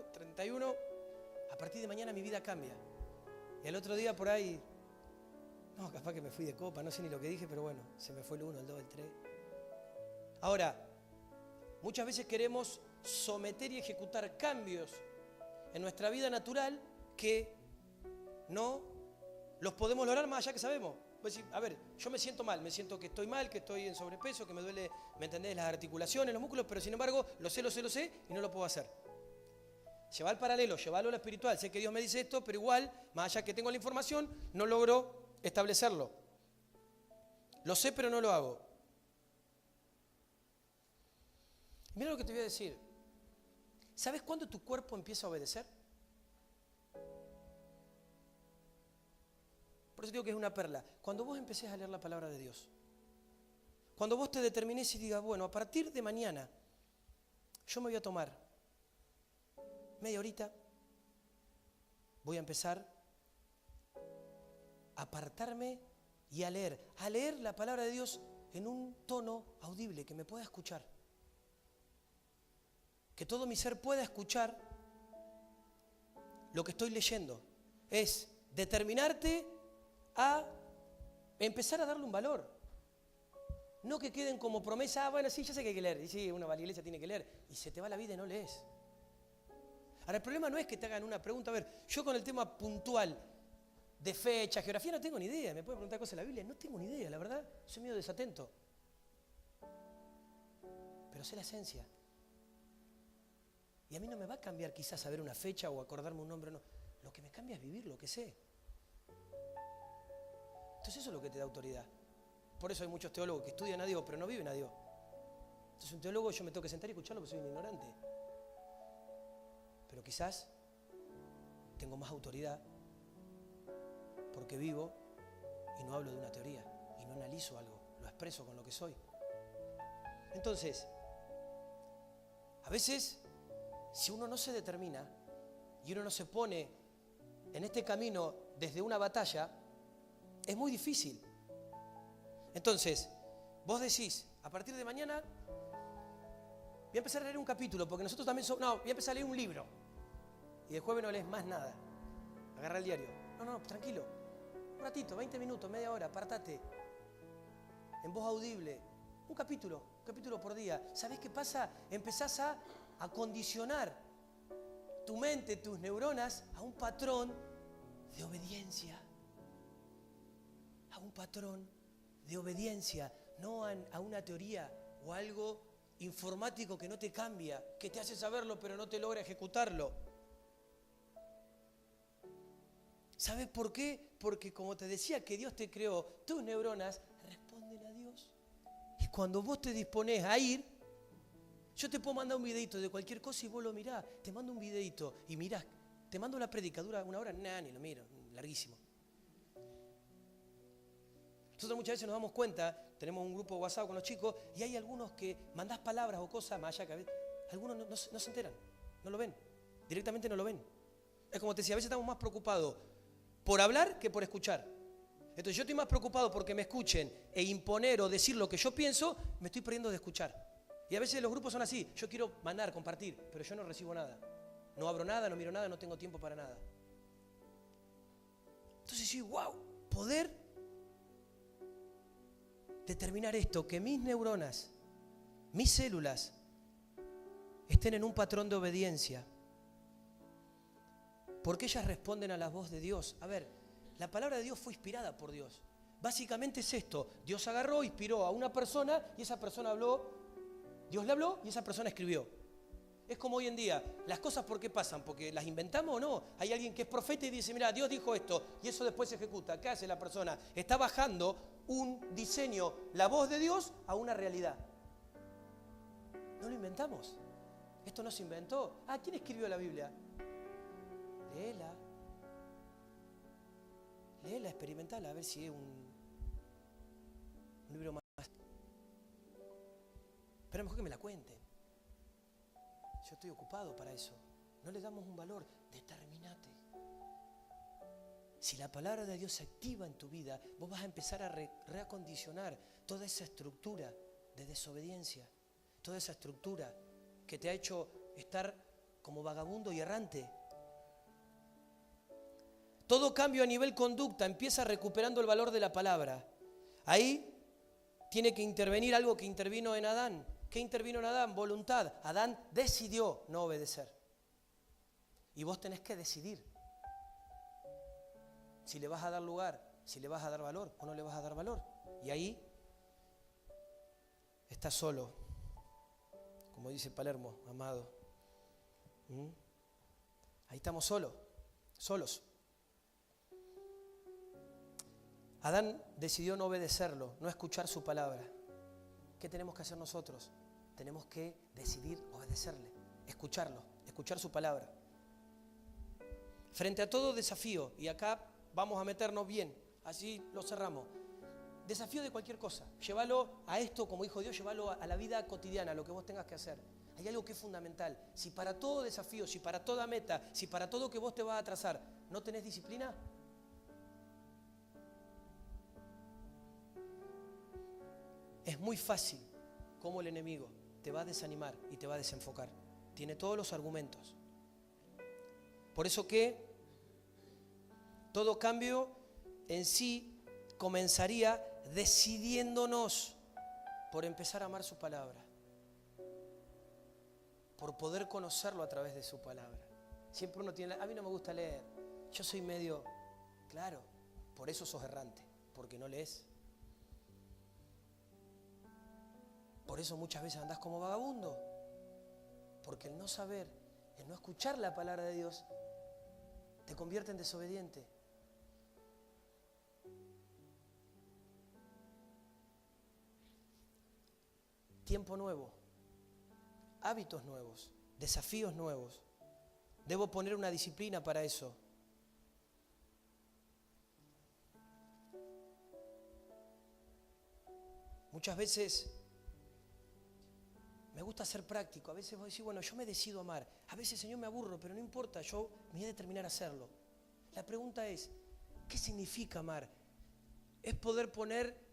a partir de mañana mi vida cambia. Y al otro día por ahí, no, capaz que me fui de copa, no sé ni lo que dije, pero bueno, se me fue el 1, el 2, el 3. Ahora, muchas veces queremos someter y ejecutar cambios en nuestra vida natural que no los podemos lograr más allá que sabemos. Pues decir, a ver, yo me siento mal, me siento que estoy mal, que estoy en sobrepeso, que me duele, ¿me entendés? Las articulaciones, los músculos, pero sin embargo lo sé y no lo puedo hacer. Lleva al paralelo, llevarlo a lo espiritual. Sé que Dios me dice esto, pero igual, más allá que tengo la información, no logro establecerlo. Lo sé, pero no lo hago. Mira lo que te voy a decir. ¿Sabes cuándo tu cuerpo empieza a obedecer? Por eso digo que es una perla. Cuando vos empecés a leer la palabra de Dios. Cuando vos te determines y digas, bueno, a partir de mañana, yo me voy a tomar media horita, voy a empezar a apartarme y a leer la palabra de Dios en un tono audible, que me pueda escuchar. Que todo mi ser pueda escuchar lo que estoy leyendo. Es determinarte a empezar a darle un valor. No que queden como promesa, bueno, sí, ya sé que hay que leer. Y sí, uno va a la iglesia, tiene que leer. Y se te va la vida y no lees. Ahora, el problema no es que te hagan una pregunta. A ver, yo con el tema puntual de fecha, geografía, no tengo ni idea. Me pueden preguntar cosas de la Biblia. No tengo ni idea, la verdad. Soy medio desatento. Pero sé la esencia. Y a mí no me va a cambiar quizás saber una fecha o acordarme un nombre. No. Lo que me cambia es vivir lo que sé. Entonces eso es lo que te da autoridad. Por eso hay muchos teólogos que estudian a Dios, pero no viven a Dios. Entonces un teólogo yo me tengo que sentar y escucharlo porque soy un ignorante. Pero quizás tengo más autoridad porque vivo y no hablo de una teoría y no analizo algo, lo expreso con lo que soy. Entonces, a veces, si uno no se determina y uno no se pone en este camino desde una batalla, es muy difícil. Entonces, vos decís, a partir de mañana voy a empezar a leer un capítulo, porque nosotros también somos, no, voy a empezar a leer un libro. Y de jueves no lees más nada. Agarra el diario. No, tranquilo. Un ratito, 20 minutos, media hora, apartate. En voz audible. Un capítulo por día. ¿Sabés qué pasa? Empezás a condicionar tu mente, tus neuronas, a un patrón de obediencia. A un patrón de obediencia, no a una teoría o algo informático que no te cambia, que te hace saberlo pero no te logra ejecutarlo. ¿Sabes por qué? Porque como te decía que Dios te creó, tus neuronas responden a Dios. Y cuando vos te disponés a ir, yo te puedo mandar un videito de cualquier cosa y vos lo mirás. Te mando un videito y mirás. Te mando la predicadura una hora, ni lo miro, larguísimo. Nosotros muchas veces nos damos cuenta, tenemos un grupo de WhatsApp con los chicos y hay algunos que mandás palabras o cosas, más allá que a veces, algunos no se enteran, no lo ven, directamente no lo ven. Es como te decía, a veces estamos más preocupados por hablar que por escuchar. Entonces yo estoy más preocupado porque me escuchen e imponer o decir lo que yo pienso, me estoy perdiendo de escuchar. Y a veces los grupos son así, yo quiero mandar, compartir, pero yo no recibo nada. No abro nada, no miro nada, no tengo tiempo para nada. Entonces sí, wow, poder determinar esto, que mis neuronas, mis células, estén en un patrón de obediencia. Porque ellas responden a la voz de Dios. A ver, la palabra de Dios fue inspirada por Dios. Básicamente es esto. Dios agarró, inspiró a una persona y esa persona habló. Dios le habló y esa persona escribió. Es como hoy en día. Las cosas, ¿por qué pasan? ¿Porque las inventamos o no? Hay alguien que es profeta y dice, mira, Dios dijo esto y eso después se ejecuta. ¿Qué hace la persona? Está bajando un diseño, la voz de Dios, a una realidad. No lo inventamos. Esto no se inventó. ¿Quién escribió la Biblia? Léela, experimentala, a ver si es un libro más. Pero mejor que me la cuenten. Yo estoy ocupado para eso. No le damos un valor. Determinate. Si la palabra de Dios se activa en tu vida, vos vas a empezar a reacondicionar toda esa estructura de desobediencia, toda esa estructura que te ha hecho estar como vagabundo y errante. Todo cambio a nivel conducta empieza recuperando el valor de la palabra. Ahí tiene que intervenir algo que intervino en Adán. ¿Qué intervino en Adán? Voluntad. Adán decidió no obedecer. Y vos tenés que decidir si le vas a dar lugar, si le vas a dar valor o no le vas a dar valor. Y ahí estás solo, como dice Palermo, amado. Ahí estamos solos. Adán decidió no obedecerlo, no escuchar su palabra. ¿Qué tenemos que hacer nosotros? Tenemos que decidir obedecerle, escuchar su palabra. Frente a todo desafío, y acá vamos a meternos bien, así lo cerramos. Desafío de cualquier cosa, llévalo a esto, como dijo Dios, llévalo a la vida cotidiana, a lo que vos tengas que hacer. Hay algo que es fundamental. Si para todo desafío, si para toda meta, si para todo que vos te vas a trazar, no tenés disciplina, es muy fácil cómo el enemigo te va a desanimar y te va a desenfocar. Tiene todos los argumentos. Por eso que todo cambio en sí comenzaría decidiéndonos por empezar a amar su palabra, por poder conocerlo a través de su palabra. Siempre uno tiene, a mí no me gusta leer, yo soy medio, claro, por eso sos errante, porque no lees. Por eso muchas veces andás como vagabundo, porque el no saber, el no escuchar la palabra de Dios, te convierte en desobediente. Tiempo nuevo, hábitos nuevos, desafíos nuevos. Debo poner una disciplina para eso. Muchas veces me gusta ser práctico. A veces voy a decir, bueno, yo me decido amar. A veces, Señor, me aburro, pero no importa, yo me voy a determinar a hacerlo. La pregunta es, ¿qué significa amar? Es poder poner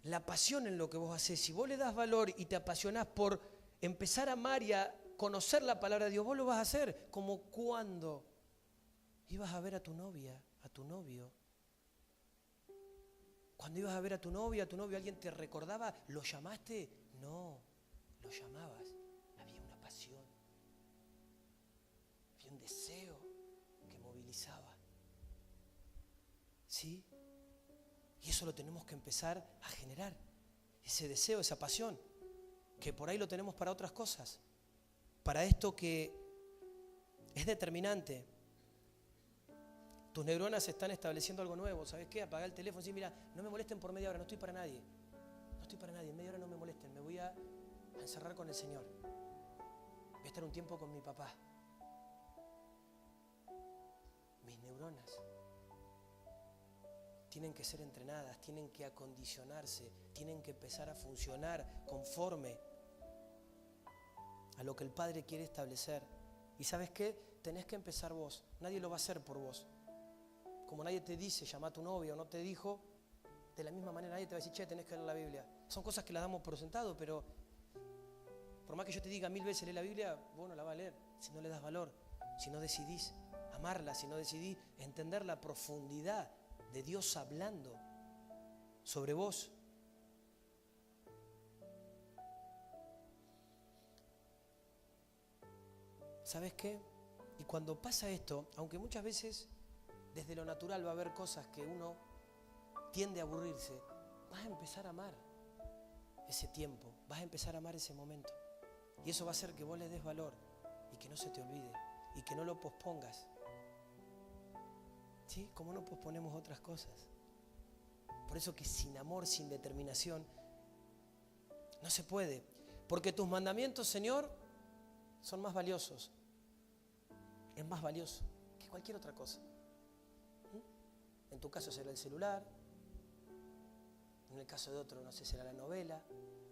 la pasión en lo que vos hacés. Si vos le das valor y te apasionás por empezar a amar y a conocer la palabra de Dios, vos lo vas a hacer. Como cuando ibas a ver a tu novia, a tu novio. Cuando ibas a ver a tu novia, alguien te recordaba, ¿lo llamaste? No, lo llamabas. Había una pasión, había un deseo que movilizaba. ¿Sí? Y eso lo tenemos que empezar a generar. Ese deseo, esa pasión, que por ahí lo tenemos para otras cosas. Para esto que es determinante. Tus neuronas están estableciendo algo nuevo. ¿Sabes qué? Apagar el teléfono y decir, mira, no me molesten por media hora, no estoy para nadie. No estoy para nadie, en media hora no me molesten. Me voy a encerrar con el Señor. Voy a estar un tiempo con mi papá. Mis neuronas tienen que ser entrenadas, tienen que acondicionarse, tienen que empezar a funcionar conforme a lo que el Padre quiere establecer. ¿Y sabes qué? Tenés que empezar vos. Nadie lo va a hacer por vos. Como nadie te dice, llama a tu novia o no te dijo, de la misma manera nadie te va a decir, che, tenés que leer la Biblia. Son cosas que las damos por sentado, pero por más que yo te diga 1000 veces lee la Biblia, vos no la vas a leer si no le das valor, si no decidís amarla, si no decidís entender la profundidad de Dios hablando sobre vos. ¿Sabes qué? Y cuando pasa esto, aunque muchas veces desde lo natural va a haber cosas que uno tiende a aburrirse, vas a empezar a amar ese tiempo, vas a empezar a amar ese momento. Y eso va a hacer que vos le des valor y que no se te olvide y que no lo pospongas. ¿Sí? Como no posponemos otras cosas. Por eso que sin amor, sin determinación, no se puede. Porque tus mandamientos, Señor, son más valiosos. Es más valioso que cualquier otra cosa. En tu caso será el celular, en el caso de otro, no sé, será la novela,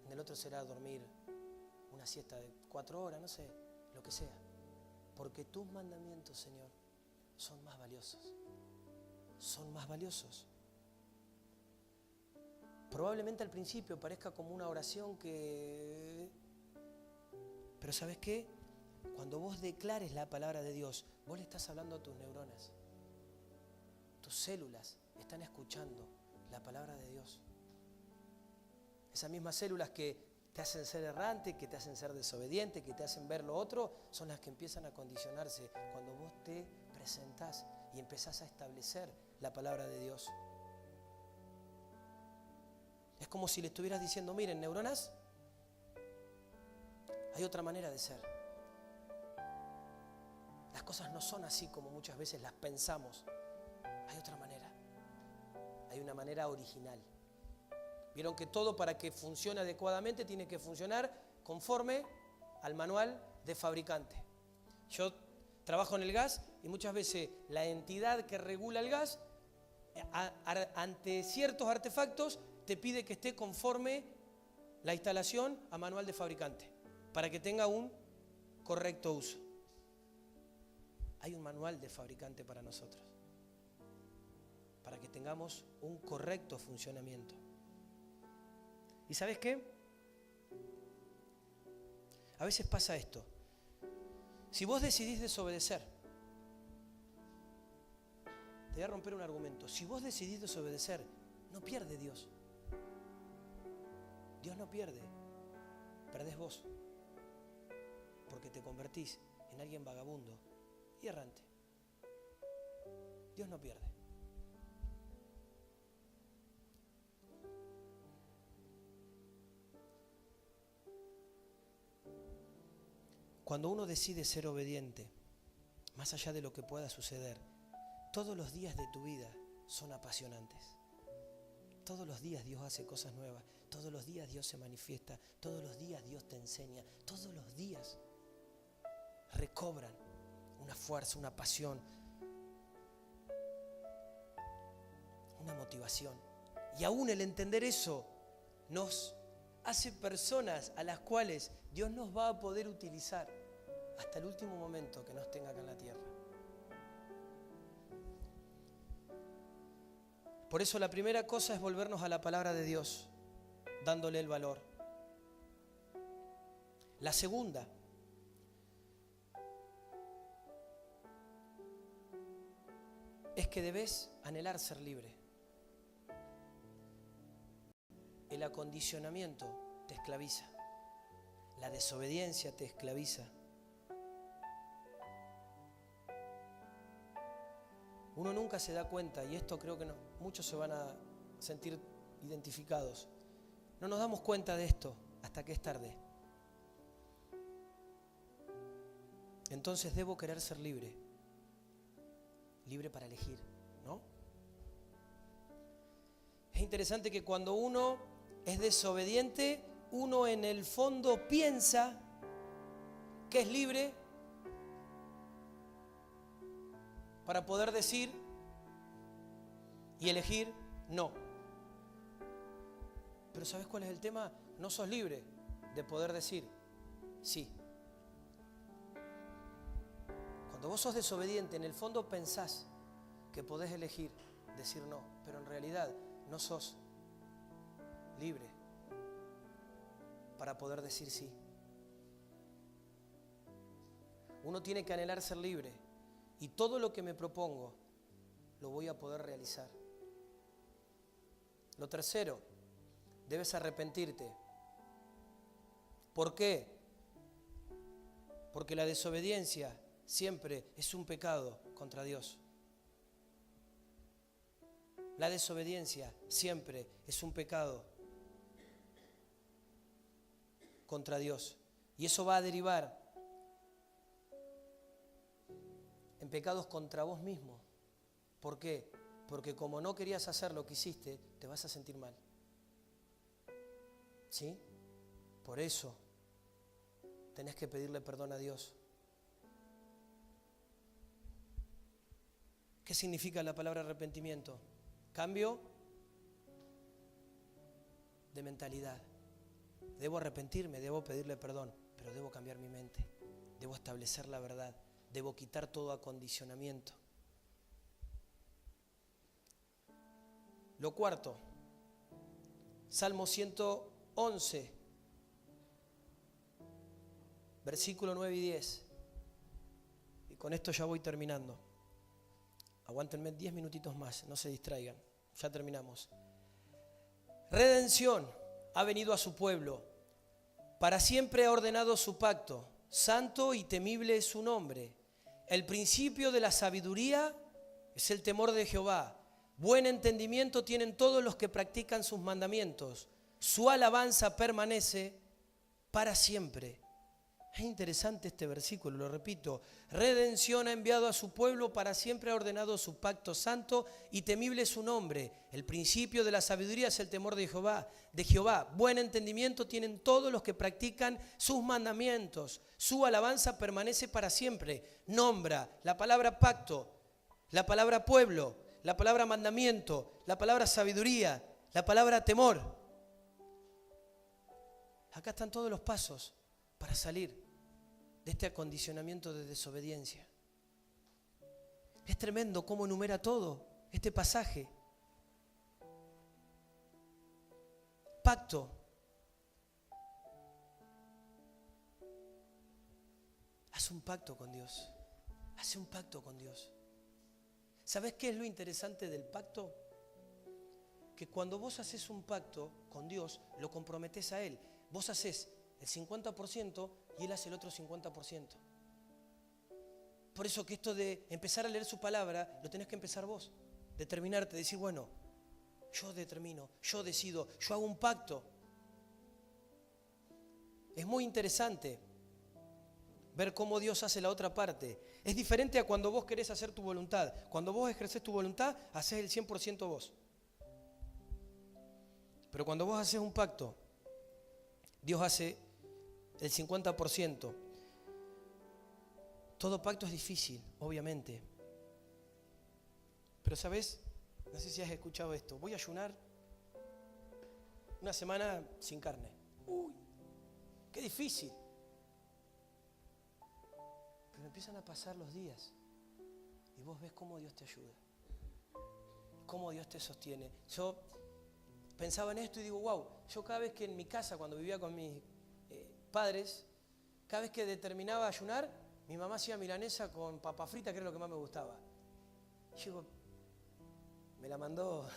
en el otro será dormir una siesta de 4 horas, no sé, lo que sea. Porque tus mandamientos, Señor, son más valiosos. Son más valiosos. Probablemente al principio parezca como una oración que... Pero ¿sabes qué? Cuando vos declares la palabra de Dios, vos le estás hablando a tus neuronas. Tus células están escuchando la palabra de Dios. Esas mismas células que te hacen ser errante, que te hacen ser desobediente, que te hacen ver lo otro, son las que empiezan a condicionarse cuando vos te presentás y empezás a establecer la palabra de Dios. Es como si le estuvieras diciendo, miren, neuronas, hay otra manera de ser. Las cosas no son así como muchas veces las pensamos. Hay otra manera. Hay una manera original. Vieron que todo para que funcione adecuadamente tiene que funcionar conforme al manual de fabricante. Yo trabajo en el gas y muchas veces la entidad que regula el gas, ante ciertos artefactos, te pide que esté conforme la instalación a manual de fabricante, para que tenga un correcto uso. Hay un manual de fabricante para nosotros, para que tengamos un correcto funcionamiento. ¿Y sabes qué? A veces pasa esto. Si vos decidís desobedecer, te voy a romper un argumento. Si vos decidís desobedecer, no pierde Dios. Dios Dios no pierde, perdés vos, porque te convertís en alguien vagabundo y errante. Dios no pierde. Cuando uno decide ser obediente, más allá de lo que pueda suceder, todos los días de tu vida son apasionantes. Todos los días Dios hace cosas nuevas, todos los días Dios se manifiesta, todos los días Dios te enseña, todos los días recobran una fuerza, una pasión, una motivación. Y aún el entender eso nos hace personas a las cuales Dios nos va a poder utilizar hasta el último momento que nos tenga acá en la tierra. Por eso la primera cosa es volvernos a la palabra de Dios, dándole el valor. La segunda es que debes anhelar ser libre. El acondicionamiento te esclaviza. La desobediencia te esclaviza. Uno nunca se da cuenta, y esto creo que no, muchos se van a sentir identificados. No nos damos cuenta de esto hasta que es tarde. Entonces debo querer ser libre. Libre para elegir, ¿no? Es interesante que cuando uno es desobediente, uno en el fondo piensa que es libre para poder decir y elegir no. Pero ¿sabes cuál es el tema? No sos libre de poder decir sí. Cuando vos sos desobediente, en el fondo pensás que podés elegir decir no, pero en realidad no sos libre para poder decir sí. Uno tiene que anhelar ser libre y todo lo que me propongo lo voy a poder realizar. Lo tercero, debes arrepentirte. ¿Por qué? Porque la desobediencia siempre es un pecado contra Dios. La desobediencia siempre es un pecado contra Dios. Y eso va a derivar en pecados contra vos mismo. ¿Por qué? Porque como no querías hacer lo que hiciste, te vas a sentir mal. ¿Sí? Por eso tenés que pedirle perdón a Dios. ¿Qué significa la palabra arrepentimiento? Cambio de mentalidad. Debo arrepentirme, debo pedirle perdón, pero debo cambiar mi mente. Debo establecer la verdad. Debo quitar todo acondicionamiento. Lo cuarto, Salmo 111, versículo 9 y 10. Y con esto ya voy terminando. Aguántenme 10 minutitos más, no se distraigan. Ya terminamos. Redención ha venido a su pueblo. Para siempre ha ordenado su pacto. Santo y temible es su nombre. El principio de la sabiduría es el temor de Jehová. Buen entendimiento tienen todos los que practican sus mandamientos. Su alabanza permanece para siempre. Es interesante este versículo, lo repito. Redención ha enviado a su pueblo, para siempre ha ordenado su pacto santo y temible es su nombre. El principio de la sabiduría es el temor de Jehová. Buen entendimiento tienen todos los que practican sus mandamientos. Su alabanza permanece para siempre. Nombra la palabra pacto, la palabra pueblo, la palabra mandamiento, la palabra sabiduría, la palabra temor. Acá están todos los pasos para salir de este acondicionamiento de desobediencia. Es tremendo cómo enumera todo este pasaje. Pacto. Haz un pacto con Dios. Haz un pacto con Dios. ¿Sabes qué es lo interesante del pacto? que cuando vos haces un pacto con Dios, lo comprometés a Él. Vos haces el 50% y Él hace el otro 50%. Por eso que esto de empezar a leer su palabra, lo tenés que empezar vos. Determinarte, decir, bueno, yo determino, yo decido, yo hago un pacto. Es muy interesante ver cómo Dios hace la otra parte. Es diferente a cuando vos querés hacer tu voluntad. Cuando vos ejercés tu voluntad, hacés el 100% vos. Pero cuando vos haces un pacto, Dios hace el 50%. Todo pacto es difícil, obviamente. Pero ¿sabes? No sé si has escuchado esto. Voy a ayunar una semana sin carne. Uy, qué difícil. Pero empiezan a pasar los días y vos ves cómo Dios te ayuda, cómo Dios te sostiene. Yo pensaba en esto y digo, wow, yo cada vez que en mi casa, cuando vivía con mis padres, cada vez que determinaba ayunar, mi mamá hacía milanesa con papa frita, que era lo que más me gustaba. Y yo digo, me la mandó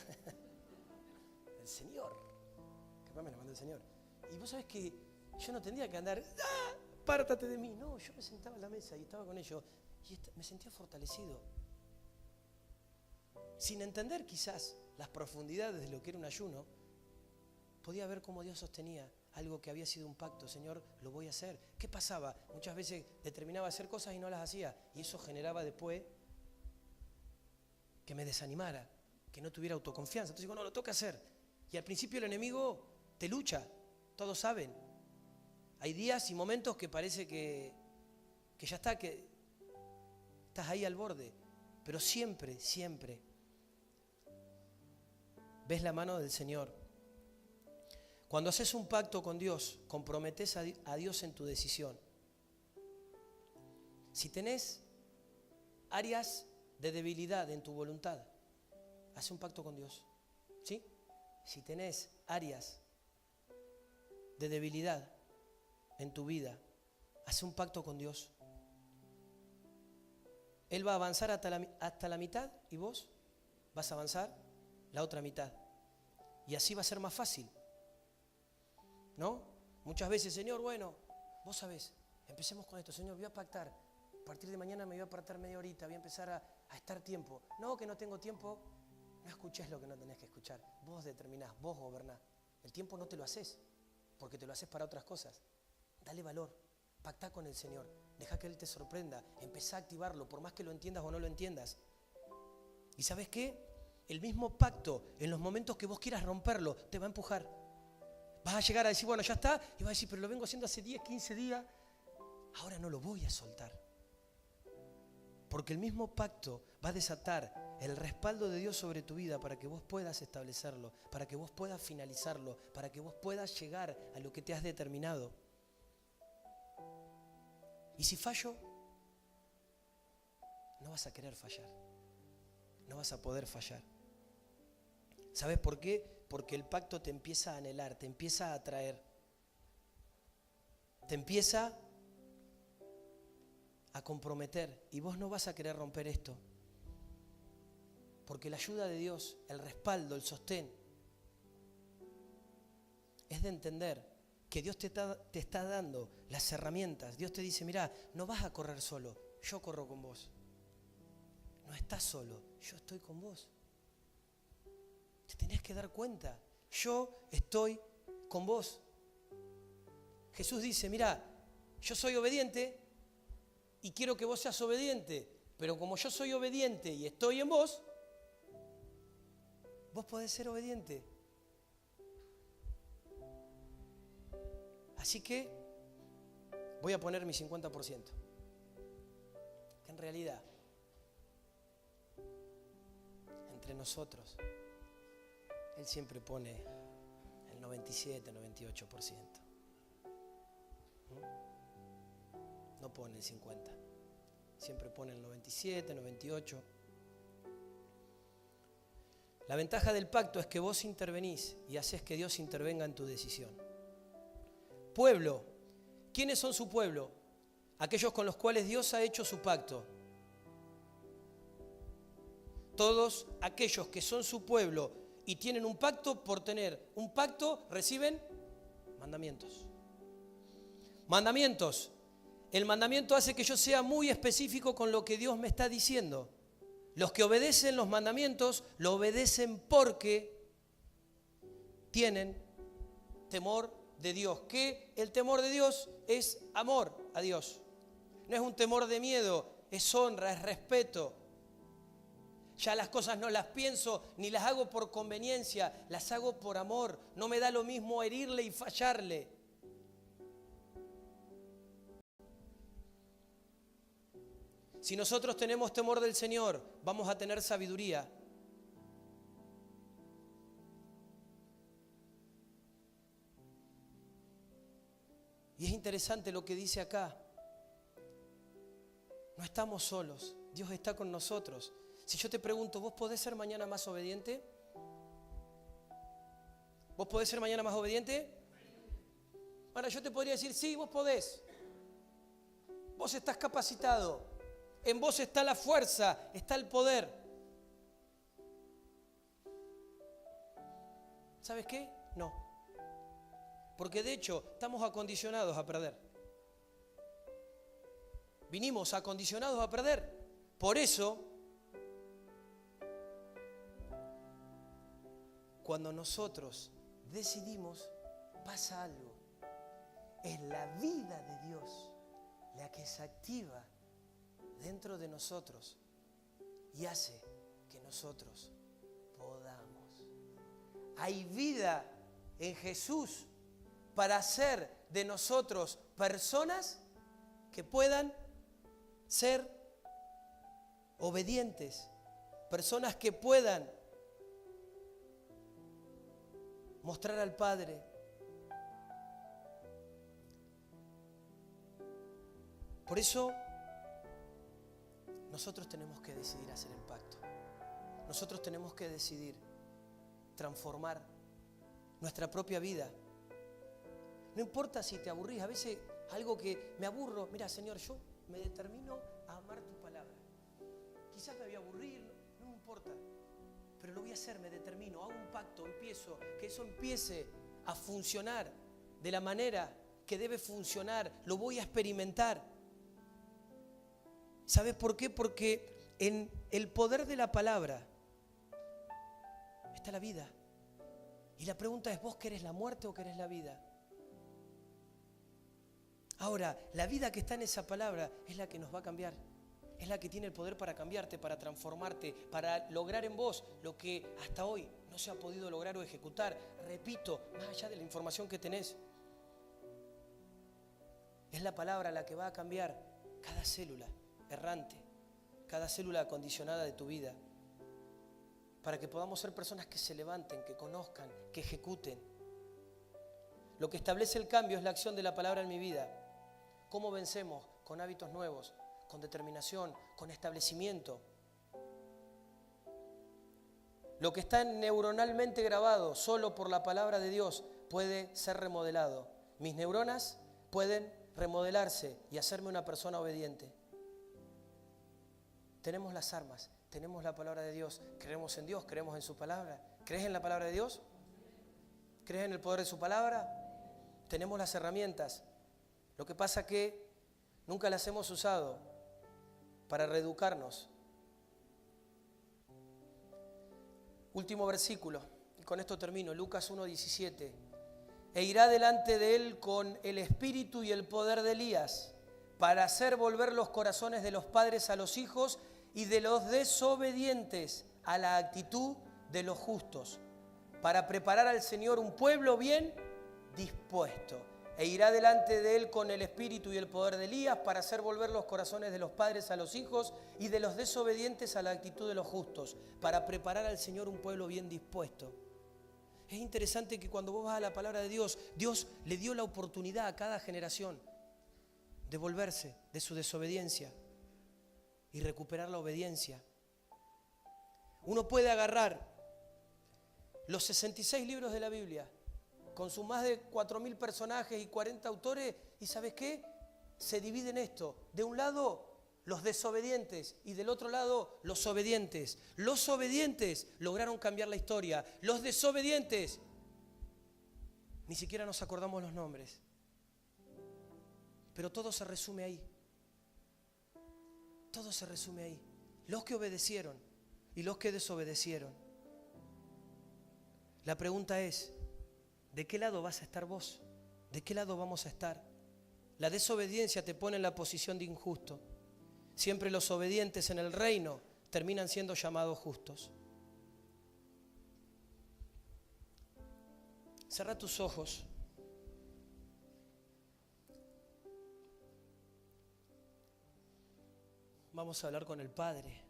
el Señor. Capaz me la mandó el Señor. Y vos sabés que yo no tendría que andar, ¡ah! Apártate de mí. No, yo me sentaba en la mesa y estaba con ellos y me sentía fortalecido. Sin entender quizás las profundidades de lo que era un ayuno, podía ver cómo Dios sostenía algo que había sido un pacto. Señor, lo voy a hacer. ¿Qué pasaba? Muchas veces determinaba hacer cosas y no las hacía. Y eso generaba después que me desanimara, que no tuviera autoconfianza. Entonces digo, no, lo toca hacer. Y al principio el enemigo te lucha, todos saben. Hay días y momentos que parece que ya está, que estás ahí al borde. Pero siempre, siempre ves la mano del Señor. Cuando haces un pacto con Dios, comprometes a Dios en tu decisión. Si tenés áreas de debilidad en tu voluntad, haz un pacto con Dios. ¿Sí? Si tenés áreas de debilidad en tu vida, haz un pacto con Dios. Él va a avanzar hasta la mitad y vos vas a avanzar la otra mitad. Y así va a ser más fácil. ¿No? Muchas veces, Señor, bueno, vos sabés, empecemos con esto. Señor, voy a pactar. A partir de mañana me voy a apartar media horita, voy a empezar a estar tiempo. No, que no tengo tiempo. No escuches lo que no tenés que escuchar. Vos determinás, vos gobernás. El tiempo no te lo haces, porque te lo haces para otras cosas. Dale valor, pactá con el Señor, deja que Él te sorprenda, empezá a activarlo, por más que lo entiendas o no lo entiendas. ¿Y sabes qué? El mismo pacto, en los momentos que vos quieras romperlo, te va a empujar. Vas a llegar a decir, bueno, ya está, y vas a decir, pero lo vengo haciendo hace 10, 15 días, ahora no lo voy a soltar. Porque el mismo pacto va a desatar el respaldo de Dios sobre tu vida para que vos puedas establecerlo, para que vos puedas finalizarlo, para que vos puedas llegar a lo que te has determinado. Y si fallo, no vas a querer fallar, no vas a poder fallar. ¿Sabes por qué? Porque el pacto te empieza a anhelar, te empieza a atraer, te empieza a comprometer y vos no vas a querer romper esto. Porque la ayuda de Dios, el respaldo, el sostén, es de entender que Dios te está dando las herramientas. Dios te dice, mirá, no vas a correr solo, yo corro con vos. No estás solo, yo estoy con vos. Te tenés que dar cuenta, yo estoy con vos. Jesús dice, mirá, yo soy obediente y quiero que vos seas obediente, pero como yo soy obediente y estoy en vos, vos podés ser obediente. Así que voy a poner mi 50%. Que en realidad, entre nosotros, Él siempre pone el 97, 98%. No pone el 50%. Siempre pone el 97, 98%. La ventaja del pacto es que vos intervenís y haces que Dios intervenga en tu decisión. Pueblo. ¿Quiénes son su pueblo? Aquellos con los cuales Dios ha hecho su pacto. Todos aquellos que son su pueblo y tienen un pacto, por tener un pacto reciben mandamientos. Mandamientos. El mandamiento hace que yo sea muy específico con lo que Dios me está diciendo. Los que obedecen los mandamientos lo obedecen porque tienen temor de Dios. Que el temor de Dios es amor a Dios. No es un temor de miedo, es honra, es respeto. Ya las cosas no las pienso ni las hago por conveniencia, las hago por amor. No me da lo mismo herirle y fallarle. Si nosotros tenemos temor del Señor, vamos a tener sabiduría. Y es interesante lo que dice acá. No estamos solos, Dios está con nosotros. Si yo te pregunto, ¿vos podés ser mañana más obediente? ¿Vos podés ser mañana más obediente? Ahora yo te podría decir, sí, vos podés. Vos estás capacitado. En vos está la fuerza, está el poder. ¿Sabes qué? No. Porque de hecho estamos acondicionados a perder. Vinimos acondicionados a perder. Por eso, cuando nosotros decidimos, pasa algo. Es la vida de Dios la que se activa dentro de nosotros y hace que nosotros podamos. Hay vida en Jesús para hacer de nosotros personas que puedan ser obedientes, personas que puedan mostrar al Padre. Por eso nosotros tenemos que decidir hacer el pacto. Nosotros tenemos que decidir transformar nuestra propia vida. No importa si te aburrís, a veces algo que me aburro, mira Señor, yo me determino a amar tu palabra. Quizás me voy a aburrir, no me importa, pero lo voy a hacer, me determino, hago un pacto, empiezo, que eso empiece a funcionar de la manera que debe funcionar, lo voy a experimentar. ¿Sabes por qué? Porque en el poder de la palabra está la vida. Y la pregunta es, ¿vos querés la muerte o querés la vida? Ahora, la vida que está en esa palabra es la que nos va a cambiar. Es la que tiene el poder para cambiarte, para transformarte, para lograr en vos lo que hasta hoy no se ha podido lograr o ejecutar. Repito, más allá de la información que tenés. Es la palabra la que va a cambiar cada célula errante, cada célula acondicionada de tu vida, para que podamos ser personas que se levanten, que conozcan, que ejecuten. Lo que establece el cambio es la acción de la palabra en mi vida. ¿Cómo vencemos? Con hábitos nuevos, con determinación, con establecimiento. Lo que está neuronalmente grabado solo por la palabra de Dios puede ser remodelado. Mis neuronas pueden remodelarse y hacerme una persona obediente. Tenemos las armas, tenemos la palabra de Dios, creemos en Dios, creemos en su palabra. ¿Crees en la palabra de Dios? ¿Crees en el poder de su palabra? Tenemos las herramientas. Lo que pasa es que nunca las hemos usado para reeducarnos. Último versículo, y con esto termino, Lucas 1:17. E irá delante de él con el espíritu y el poder de Elías, para hacer volver los corazones de los padres a los hijos y de los desobedientes a la actitud de los justos, para preparar al Señor un pueblo bien dispuesto. E irá delante de él con el espíritu y el poder de Elías, para hacer volver los corazones de los padres a los hijos y de los desobedientes a la actitud de los justos, para preparar al Señor un pueblo bien dispuesto. Es interesante que cuando vos vas a la palabra de Dios, Dios le dio la oportunidad a cada generación de volverse de su desobediencia y recuperar la obediencia. Uno puede agarrar los 66 libros de la Biblia con sus más de 4.000 personajes y 40 autores y ¿sabes qué? Se divide en esto. De un lado, los desobedientes y del otro lado los obedientes. Los obedientes lograron cambiar la historia. Los desobedientes, ni siquiera nos acordamos los nombres. Pero todo se resume ahí. Todo se resume ahí. Los que obedecieron y los que desobedecieron. La pregunta es, ¿de qué lado vas a estar vos? ¿De qué lado vamos a estar? La desobediencia te pone en la posición de injusto. Siempre los obedientes en el reino terminan siendo llamados justos. Cerrá tus ojos. Vamos a hablar con el Padre.